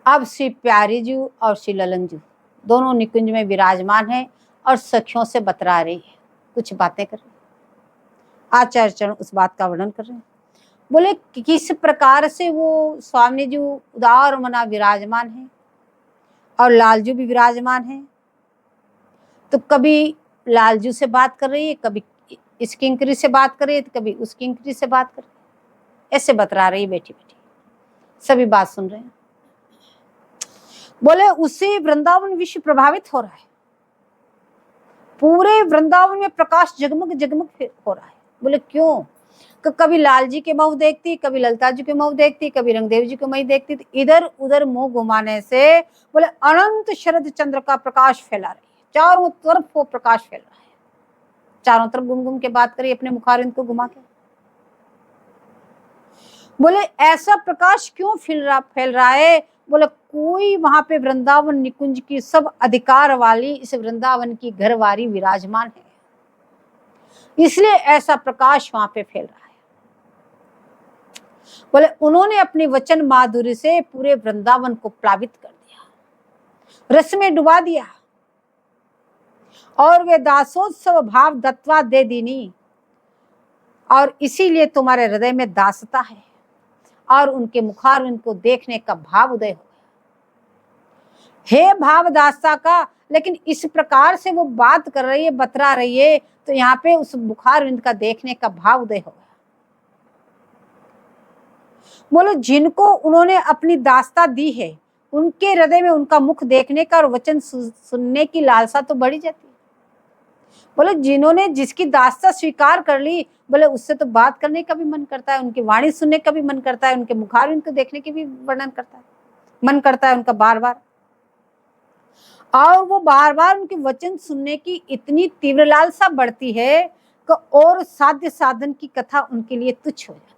अब श्री प्यारी जी और श्री ललन जी दोनों निकुंज में विराजमान हैं और सखियों से बतरा रही है, कुछ बातें कर रही है। आचार्य चरण उस बात का वर्णन कर रहे हैं। बोले किस प्रकार से वो स्वामी जी उदार मना विराजमान है और लालजू भी विराजमान है। तो कभी लालजू से बात कर रही है, कभी इस किंकरी से बात कर रही है, तो कभी उस किंकरी से बात कर रही है, ऐसे बतरा रही बैठी बैठी, सभी बात सुन रहे हैं। बोले उससे वृंदावन विश्व प्रभावित हो रहा है, पूरे वृंदावन में प्रकाश जगमग जगमग हो रहा है। बोले क्यों? कभी लाल जी के मुंह देखती, कभी ललता जी के मुंह देखती, कभी रंगदेव जी के मुंह देखती, तो इधर उधर मुंह घुमाने से बोले अनंत शरद चंद्र का प्रकाश फैला रही है, चारों तरफ वो प्रकाश फैल रहा है। चारों तरफ घूम घूम के बात करिए अपने मुखारविंद को घुमा के। बोले ऐसा प्रकाश क्यों फैल रहा है? बोले कोई वहां पे वृंदावन निकुंज की सब अधिकार वाली इस वृंदावन की घरवारी विराजमान है, इसलिए ऐसा प्रकाश वहां पे फैल रहा है। बोले उन्होंने अपनी वचन माधुरी से पूरे वृंदावन को प्लावित कर दिया। रस में डुबा दिया, और वे दासोत्सव भाव दत्वा दे दीनी, और इसीलिए तुम्हारे हृदय में दासता है और उनके मुखारविंद को देखने का भाव उदय हो। हे भाव दासता का, लेकिन इस प्रकार से वो बात कर रही है, बतरा रही है, तो यहाँ पे उस मुखारविंद का देखने का भाव उदय हो गया। बोलो जिनको उन्होंने अपनी दास्ता दी है, उनके हृदय में उनका मुख देखने का और वचन सुनने की लालसा तो बढ़ी जाती है। बोले जिन्होंने जिसकी दास्ता स्वीकार कर ली, बोले उससे तो बात करने का भी मन करता है, उनकी वाणी सुनने का भी मन करता है, उनके मुखारविंद को देखने के भी वर्णन करता है, मन करता है उनका बार बार। और वो बार बार उनके वचन सुनने की इतनी तीव्र लालसा बढ़ती है कि और साध्य साधन की कथा उनके लिए तुच्छ हो जाती है।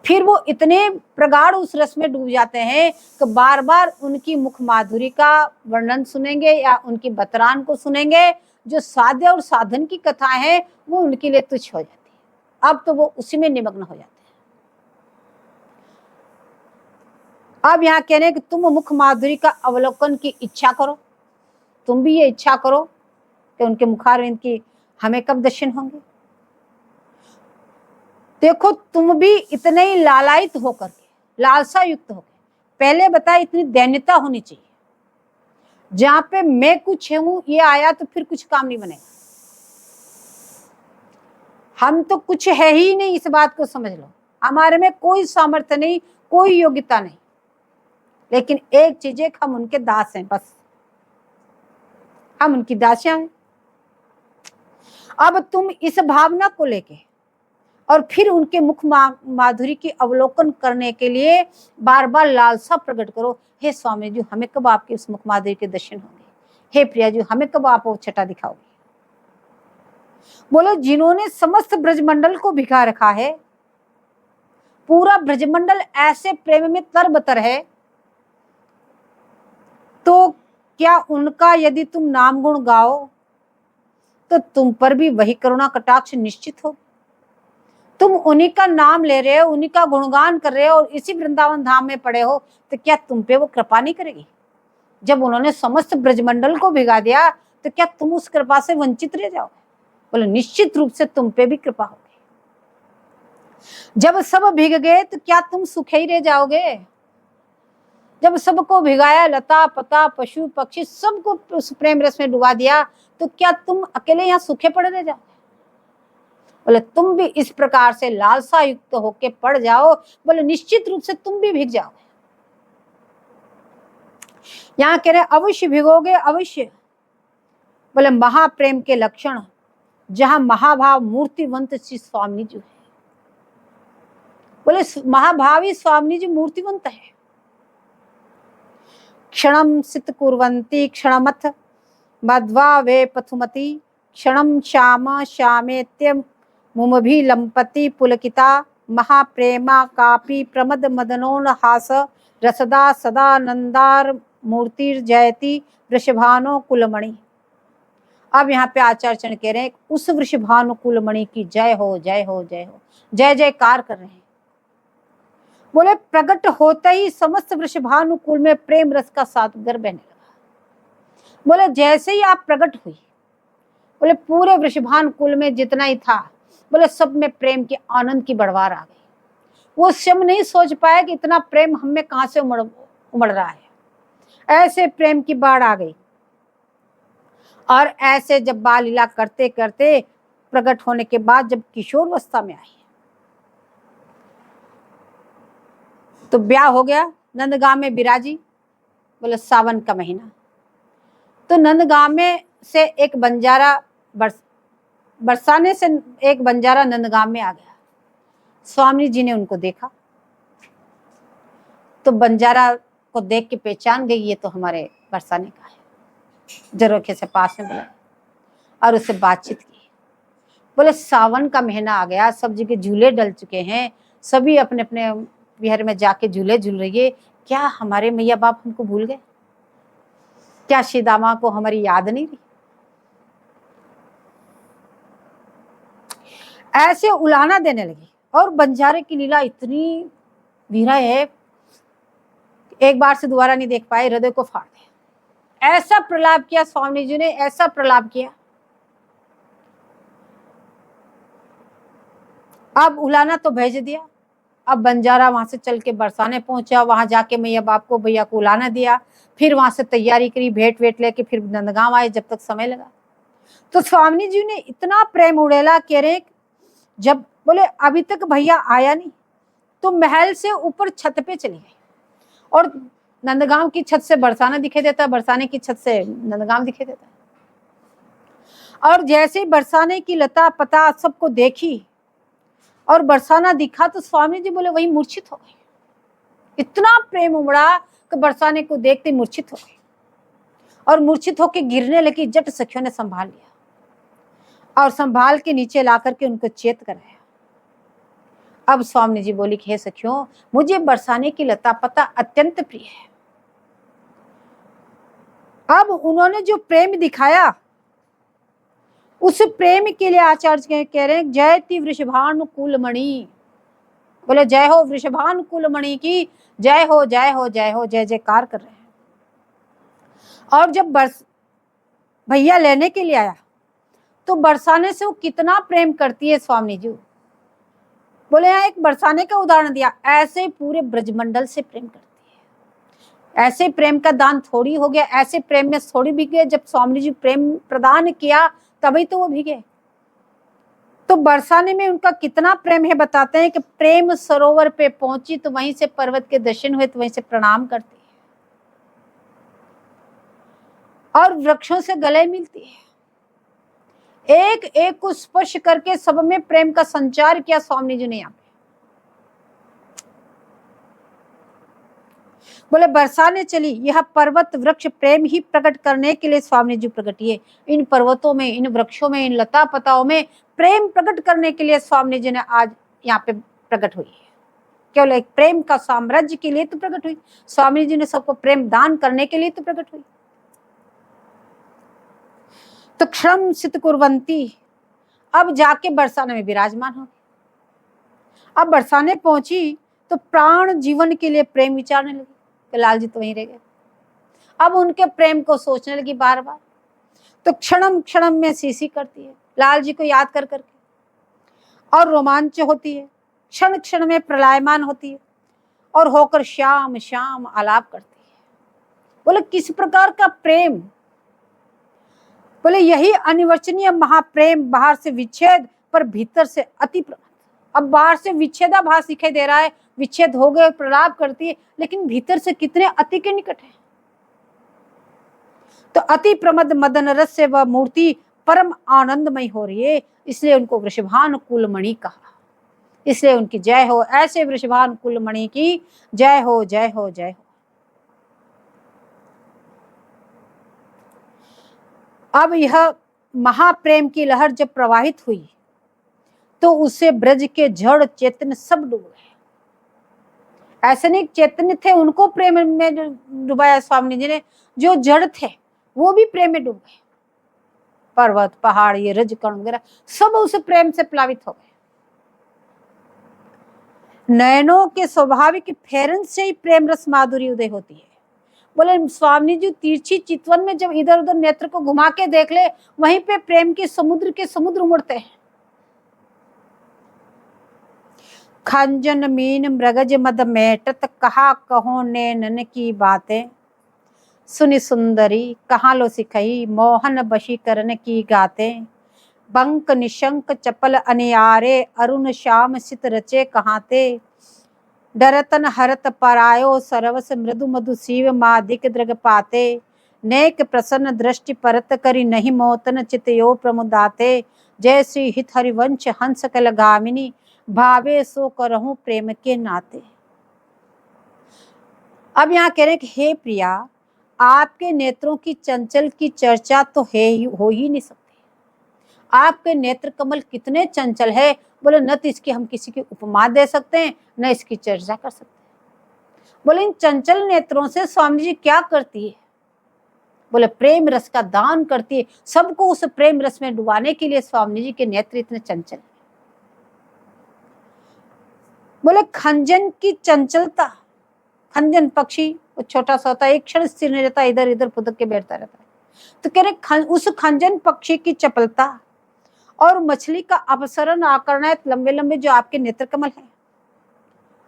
फिर वो इतने प्रगाढ़ उस रस में डूब जाते हैं कि बार बार उनकी मुख माधुरी का वर्णन सुनेंगे या उनकी बतरान को सुनेंगे, जो साध्य और साधन की कथा है वो उनके लिए तुच्छ हो जाती है। अब तो वो उसी में निमग्न हो जाते हैं। अब यहाँ कह रहे हैं कि तुम मुख माधुरी का अवलोकन की इच्छा करो, तुम भी ये इच्छा करो कि उनके मुखारविंद की हमें कब दर्शन होंगे। देखो तुम भी इतने ही लालायित होकर के, लालसा युक्त होकर, पहले बताया इतनी दैन्यता होनी चाहिए, जहां पे मैं कुछ हूं ये आया तो फिर कुछ काम नहीं बनेगा। हम तो कुछ है ही नहीं, इस बात को समझ लो। हमारे में कोई सामर्थ्य नहीं, कोई योग्यता नहीं, लेकिन एक चीज है, हम उनके दास हैं, बस हम उनकी दासियां हैं। अब तुम इस भावना को लेके और फिर उनके मुख माधुरी की अवलोकन करने के लिए बार बार लालसा प्रकट करो। हे स्वामी जी, हमें कब आपके उस मुख माधुरी के दर्शन होंगे। हे प्रिया जी, हमें कब आप वो छटा दिखाओगे। बोलो जिन्होंने समस्त ब्रजमंडल को भिगा रखा है, पूरा ब्रजमंडल ऐसे प्रेम में तरबतर है, तो क्या उनका यदि तुम नाम गुण गाओ तो तुम पर भी वही करुणा कटाक्ष निश्चित हो। तुम उन्हीं का नाम ले रहे हो, उन्हीं का गुणगान कर रहे हो और इसी वृंदावन धाम में पड़े हो, तो क्या तुम पे वो कृपा नहीं करेगी। जब उन्होंने समस्त ब्रजमंडल को भिगा दिया तो क्या तुम उस कृपा से वंचित रह जाओगे। बोले निश्चित रूप से तुम पे भी कृपा होगी। जब सब भीग गए तो क्या तुम सुखे ही रह जाओगे। जब सबको भिगाया, लता पता पशु पक्षी सबको उस प्रेम रस में डुबा दिया, तो क्या तुम अकेले यहाँ सूखे पड़े रह जाओगे। बोले तुम भी इस प्रकार से लालसा युक्त होके पड़ जाओ, बोले निश्चित रूप से तुम भी भीग जाओगे। यहाँ कह रहे अवश्य भिगोगे, अवश्य। बोले महाप्रेम के लक्षण, जहां महाभाव मूर्तिवंत श्री स्वामी जी है। बोले महाभावी स्वामी जी मूर्तिवंत है। क्षणम सित कुर्वन्ति क्षणमथ मध्वा वे पथुमति, क्षणम श्याम श्यामेत्य मुमभि लंपति पुलकिता, महाप्रेमा कापी प्रमद मदनोन हास, रसदा सदा नंदार मूर्तिर्जयति वृषभानो कुलमणि। अब यहाँ पे आचार्य चरण कह रहे हैं उस वृषभानु कुलमणि की जय हो, जय हो, जय हो, जय जयकार कर रहे हैं। बोले प्रकट होते ही समस्त वृषभानुकुल में प्रेम रस का सागर बहने लगा। बोले जैसे ही आप प्रकट हुई, बोले पूरे वृषभानुकुल में जितना ही था, बोले सब में प्रेम के आनंद की बढ़वार आ गई। वो स्वयं नहीं सोच पाया कि इतना प्रेम हम में कहां से उमड़ रहा है। ऐसे प्रेम की बाढ़ आ गई। और ऐसे जब बाल लीला करते करते प्रकट होने के बाद जब किशोर अवस्था में आई तो ब्याह हो गया। नंदगांव में बिराजी, बोले सावन का महीना। तो नंदगांव में से एक बंजारा बरसाने से एक बंजारा नंदगांव में आ गया। स्वामी जी ने उनको देखा तो बंजारा को देख के पहचान गई, ये तो हमारे बरसाने का है। जरोखे से पास में बुलाया और उससे बातचीत की। बोले सावन का महीना आ गया, सब जगह झूले डल चुके हैं, सभी अपने अपने विहर में जाके झूले झूल रही है। क्या हमारे मैया बाप हमको भूल गए। क्या श्रीदामा को हमारी याद नहीं रही। ऐसे उलाना देने लगी। और बंजारे की लीला इतनी वीरा है, एक बार से दोबारा नहीं देख पाए, हृदय को फाड़ दिया। ऐसा प्रलाप किया स्वामी जी ने, ऐसा प्रलाप किया। अब उलाना तो भेज दिया। अब बंजारा वहां से चल के बरसाने पहुंचा, वहां जाके मैया बाप को भैया को उलाना दिया, फिर वहां से तैयारी करी, भेंट वेट लेके फिर नंदगांव आए। जब तक समय लगा तो स्वामी जी ने इतना प्रेम उड़ेला, कह रहे जब बोले अभी तक भैया आया नहीं, तो महल से ऊपर छत पे चली गई, और नंदगांव की छत से बरसाना दिखाई देता, बरसाने की छत से नंदगांव दिखाई देता। और जैसे ही बरसाने की लता पता सबको देखी और बरसाना दिखा, तो स्वामी जी बोले वही मूर्छित हो गई। इतना प्रेम उमड़ा कि बरसाने को देखते मूर्छित हो गई, और मूर्छित होकर गिरने लगी। जट सखियों ने संभाल लिया और संभाल के नीचे ला करके उनको चेत कराया। अब स्वामी जी बोली कि हे सखियों, मुझे बरसाने की लता पता अत्यंत प्रिय है। अब उन्होंने जो प्रेम दिखाया, उस प्रेम के लिए आचार्य कह रहे हैं जयति वृषभानुकूल मणि। बोले जय हो वृषभानुकूल मणि की, जय हो जय हो जय हो, जय जयकार कर रहे हैं। और जब भैया लेने के लिए आया तो बरसाने से वो कितना प्रेम करती है स्वामी जी। बोले यहाँ एक बरसाने का उदाहरण दिया, ऐसे पूरे ब्रजमंडल से प्रेम करती है। ऐसे प्रेम का दान थोड़ी हो गया, ऐसे प्रेम में थोड़ी भी गए। जब स्वामी जी प्रेम प्रदान किया तभी तो वो भीगे। तो बरसाने में उनका कितना प्रेम है बताते हैं कि प्रेम सरोवर पे पहुंची तो वहीं से पर्वत के दर्शन हुए, तो वहीं से प्रणाम करती है और वृक्षों से गले मिलती है। एक एक को स्पर्श करके सब में प्रेम का संचार किया स्वामी जी ने। यहाँ पे बोले बरसाने चली, यह पर्वत वृक्ष प्रेम ही प्रकट करने के लिए स्वामी जी प्रकट हुए। इन पर्वतों में, इन वृक्षों में, इन लता पताओं में प्रेम प्रकट करने के लिए स्वामी जी ने आज यहाँ पे प्रकट हुई है। केवल एक प्रेम का साम्राज्य के लिए तो प्रकट हुई, स्वामी जी ने सबको प्रेम दान करने के लिए तो प्रकट हुई। तो क्षम सित कुर्वंती, अब जाके बरसाने में विराजमान हो। अब बरसाने पहुंची तो प्राण जीवन के लिए प्रेम विचारने लगी कि लाल जी तो वहीं रह गए। अब उनके प्रेम को सोचने लगी बार बार। तो क्षणम क्षणम में सीसी करती है लाल जी को याद कर करके, और रोमांच होती है, क्षण क्षण में प्रलायमान होती है, और होकर श्याम श्याम आलाप करती है। बोले किस प्रकार का प्रेम। बोले यही अनिवर्चनीय महाप्रेम, बाहर से विच्छेद पर भीतर से अति प्रमद। अब बाहर से विच्छेदाभास दिखाई दे रहा है, विच्छेद हो गए, प्रलाप करती है, लेकिन भीतर से कितने अति के निकट है। तो अति प्रमद मदन रस से वह मूर्ति परम आनंदमय हो रही है, इसलिए उनको वृषभानुकूल मणि कहा। इसलिए उनकी जय हो, ऐसे वृषभानुकूल मणि की जय हो जय हो जय हो। अब यह महाप्रेम की लहर जब प्रवाहित हुई तो उससे ब्रज के जड़ चैतन्य सब डूब गए। ऐसे नहीं चैतन्य थे उनको प्रेम में डुबाया स्वामी जी ने, जो जड़ थे वो भी प्रेम में डूब गए। पर्वत पहाड़ ये रजकण वगैरह सब उस प्रेम से प्लावित हो गए। नयनों के स्वाभाविक फेरन से ही प्रेम रस माधुरी उदय होती है। बोले स्वामी जी तिरछी चितवन में जब इधर उधर नेत्र को घुमा के देख ले, वहीं पे प्रेम के समुद्र उमड़ते हैं। खंजन मीन मृगज मद मेटत, कहा कहो नैनन की बातें, सुनि सुंदरी कहाँ लो सिखई, मोहन बशीकरण की गाते, बंक निशंक चपल अनियारे, अरुण श्याम सित रचे कहाते, डरतन हरत परायो सरवस, मृदु मधु शिव मादिक दृग पाते, नेक प्रसन्न दृष्टि परत करी, नहीं मोतन चितयो प्रमुदाते, जय श्री हित हरिवंश हंस कल गामिनी, भावे सो करहूं प्रेम के नाते। अब यहाँ कह रहे कि हे प्रिया, आपके नेत्रों की चंचल की चर्चा तो हो ही नहीं सकती। आपके नेत्र कमल कितने चंचल है। बोले न तो इसकी हम किसी की उपमा दे सकते हैं, न इसकी चर्चा कर सकते हैं। बोले इन चंचल नेत्रों से स्वामी जी क्या करती है। बोले प्रेम रस का दान करती है, सबको उस प्रेम रस में डुबाने के लिए स्वामी जी के नेत्र इतने चंचल है। बोले खंजन की चंचलता, खंजन पक्षी वो छोटा सा होता है, एक क्षण स्थिर नहीं रहता, इधर इधर फुदक के बैठता रहता है। तो कह रहे उस खंजन पक्षी की चपलता और मछली का अपसरण आकरण है लंबे लंबे जो आपके नेत्र कमल है,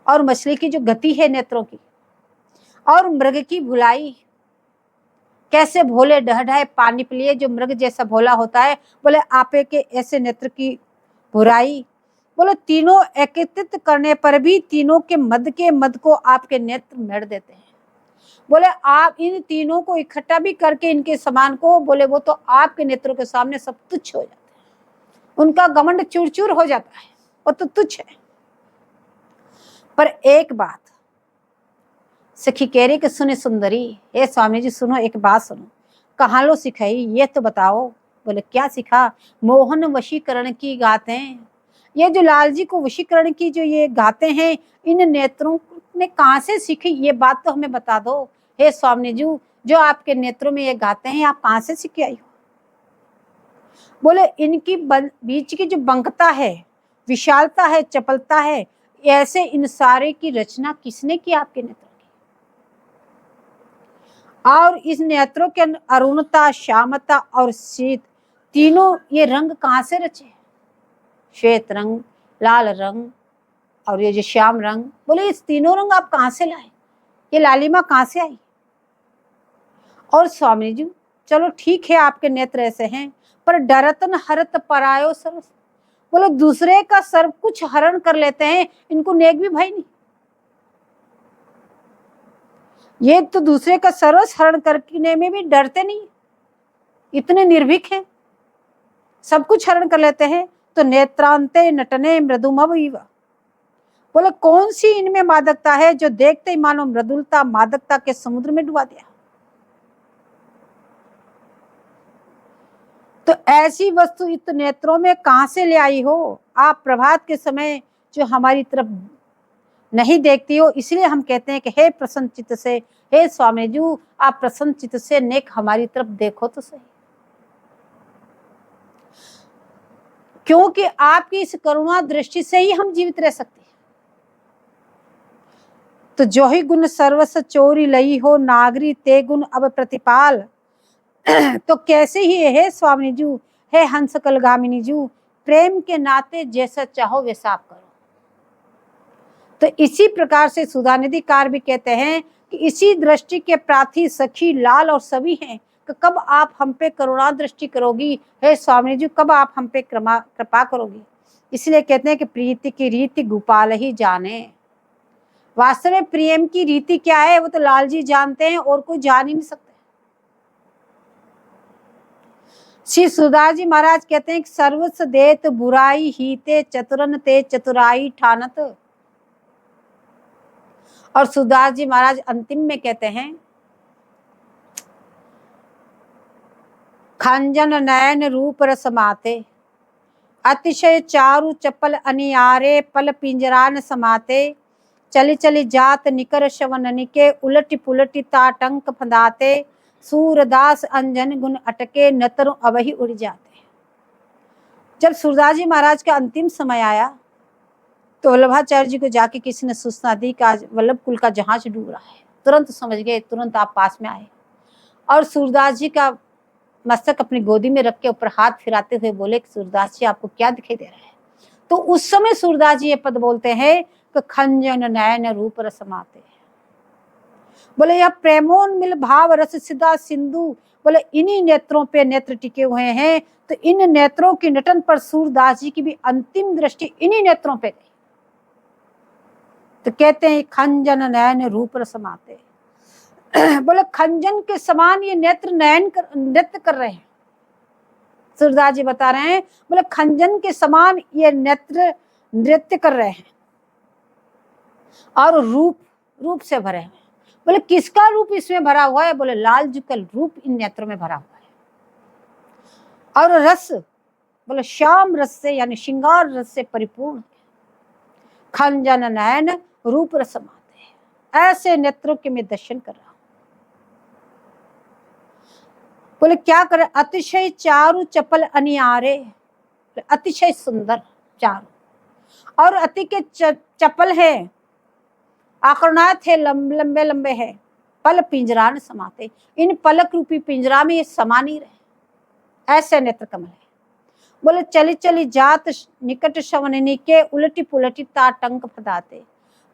और मछली की जो गति है नेत्रों की, और मृग की भुलाई, कैसे भोले ढह पानी पी लिए, जो मृग जैसा भोला होता है, बोले आपे के ऐसे नेत्र की बुराई, बोले तीनों एकत्रित करने पर भी तीनों के मद को आपके नेत्र मेड़ देते हैं। बोले आप इन तीनों को इकट्ठा भी करके इनके समान को, बोले वो तो आपके नेत्रों के सामने सब तुच्छ हो जाते हैं, उनका घमंड चूर चूर हो जाता है, वो तो तुच्छ है। पर एक बात सखी कह रही कि सुने सुंदरी, हे स्वामी जी सुनो, एक बात सुनो, कहाँ लो सिखाई ये तो बताओ। बोले क्या सिखा? मोहन वशीकरण की गातें, ये जो लाल जी को वशीकरण की जो ये गाते हैं, इन नेत्रों ने कहाँ से सीखी, ये बात तो हमें बता दो हे स्वामी जी, जो आपके नेत्रों में ये गाते हैं आप कहाँ से सीख आई हो? बोले इनकी बीच की जो बंकता है, विशालता है, चपलता है, ऐसे इन सारे की रचना किसने की? आपके नेत्रों की। और इस नेत्रों के अरुणता, श्यामता और शीत, तीनों ये रंग कहाँ से रचे? श्वेत रंग, लाल रंग और ये जो श्याम रंग, बोले इस तीनों रंग आप कहाँ से लाए? ये लालिमा कहाँ से आई? और स्वामी जी चलो ठीक है आपके नेत्र ऐसे हैं, पर डरतन हरत परायो सर्व, बोले दूसरे का सर्व कुछ हरण कर लेते हैं, इनको नेक भी भय नहीं। ये तो दूसरे का सर्वस्व हरण करने में भी डरते नहीं, इतने निर्भीक हैं, सब कुछ हरण कर लेते हैं। तो नेत्रांते नटने मृदुमव इव, बोले कौन सी इनमें मादकता है जो देखते ही मानो मृदुलता मादकता के समुद्र में डुबा दिया। तो ऐसी वस्तु इत नेत्रों में कहां से ले आई हो? आप प्रभात के समय जो हमारी तरफ नहीं देखती हो, इसलिए हम कहते हैं कि हे प्रसन्न चित्त से, हे स्वामी जी आप प्रसन्न चित्त से नेक हमारी तरफ देखो तो सही, क्योंकि आपकी इस करुणा दृष्टि से ही हम जीवित रह सकते हैं। तो जो ही गुण सर्वस चोरी लई हो नागरी, ते गुण अब प्रतिपाल, तो कैसे ही है स्वामी जी, है हंस कलगामिनी जी, प्रेम के नाते जैसा चाहो वैसा आप करो। तो इसी प्रकार से सुधानिधिकार भी कहते हैं कि इसी दृष्टि के प्रार्थी सखी लाल और सभी हैं कि कब आप हम पे करुणा दृष्टि करोगी हे स्वामी जी, कब आप हम पे कृपा करोगी। इसलिए कहते हैं कि प्रीति की रीति गोपाल ही जाने। वास्तव में प्रेम की रीति क्या है वो तो लाल जी जानते हैं, और कोई जान ही नहीं सकते। श्री सुधा जी महाराज कहते हैं कि सर्वस देत बुराई ही ते चतुरन ते चतुराई ठानत। और सुधा जी महाराज अंतिम में कहते हैं खंजन नयन रूप रस माते, अतिशय चारु चपल अनियारे, पल पिंजरान समाते, चली चली जात निकर शवननिके, उलटी पुलटी ताटंक फंदाते, सूरदास अंजन गुण अटके, नतर अवही उड़ जाते। जब सूरदास जी महाराज का अंतिम समय आया तो वल्लभाचार्य जी को जाके किसी ने सूचना दी कि आज वल्लभ कुल का जहाज डूब रहा है। तुरंत समझ गए, तुरंत आप पास में आए और सूरदास जी का मस्तक अपनी गोदी में रख के ऊपर हाथ फिराते हुए बोले कि सूरदास जी आपको क्या दिखाई दे रहा है? तो उस समय सूरदास जी ये पद बोलते हैं कि खंजन नयन रूप रस माते, बोले यह प्रेमोन्मिल भाव रस सिदा सिंधु, बोले इन्हीं नेत्रों पे नेत्र टिके हुए हैं। तो इन नेत्रों की नटन पर सूरदास जी की भी अंतिम दृष्टि इन्हीं नेत्रों पे गई। तो कहते हैं खंजन नयन रूप रस माते, बोले खंजन के समान ये नेत्र नृत्य कर रहे हैं। सूरदास जी बता रहे हैं बोले खंजन के समान ये नेत्र नृत्य कर रहे हैं और रूप से भरे हैं। बोले किसका रूप इसमें भरा हुआ है? बोले लाल जी का रूप इन नेत्रों में भरा हुआ है। और रस, बोले श्याम रस से यानी श्रृंगार रस से परिपूर्ण। खंजन नयन रूप रस माते, ऐसे नेत्रों के मैं दर्शन कर रहा हूं। बोले क्या करे? अतिशय चारु चपल अनियारे, अतिशय सुंदर चारु और अति के चपल है, आकर्णात है, लंबे लंबे है, पल पिंजरा न समाते, इन पलक रूपी पिंजरा में ये समा नहीं रहे, ऐसे नेत्र कमल है। बोले चली चली जात निकट शवननी के, उलटी पुलटी ताटंक फदाते।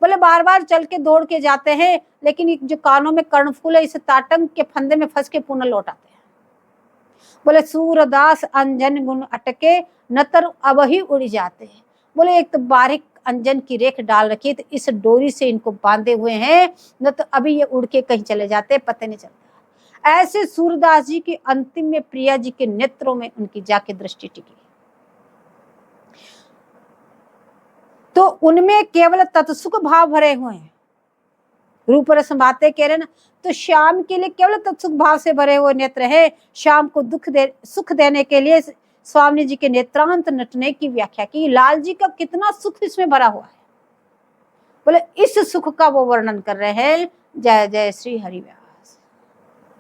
बोले बार बार चल के दौड़ के जाते हैं, लेकिन जो कानों में कर्णफूल है इस ताटंक के फंदे में फंस के पुनः लौट आते हैं। बोले सूरदास अंजन गुण अटके, नतर अब ही उड़ जाते हैं। बोले एक तो बारीक अंजन की रेख डाल रखी, तो इस डोरी से इनको बांधे हुए हैं, न तो अभी ये उड़ के कहीं चले जाते, पता नहीं चलता। ऐसे सूरदास जी की अंतिम में प्रिया जी के नेत्रों में उनकी जाके दृष्टि टिकी, तो उनमें केवल तत्सुख भाव भरे हुए हैं। रूप रस बातें कह रहे ना, तो श्याम के लिए केवल तत्सुख भाव से भरे हुए नेत्र है। श्याम को सुख देने के लिए स्वामी जी के नेत्रांत नटने की व्याख्या की। लाल जी का कितना सुख इसमें भरा हुआ है, बोले इस सुख का वो वर्णन कर रहे हैं। जय जय श्री हरिव्यास।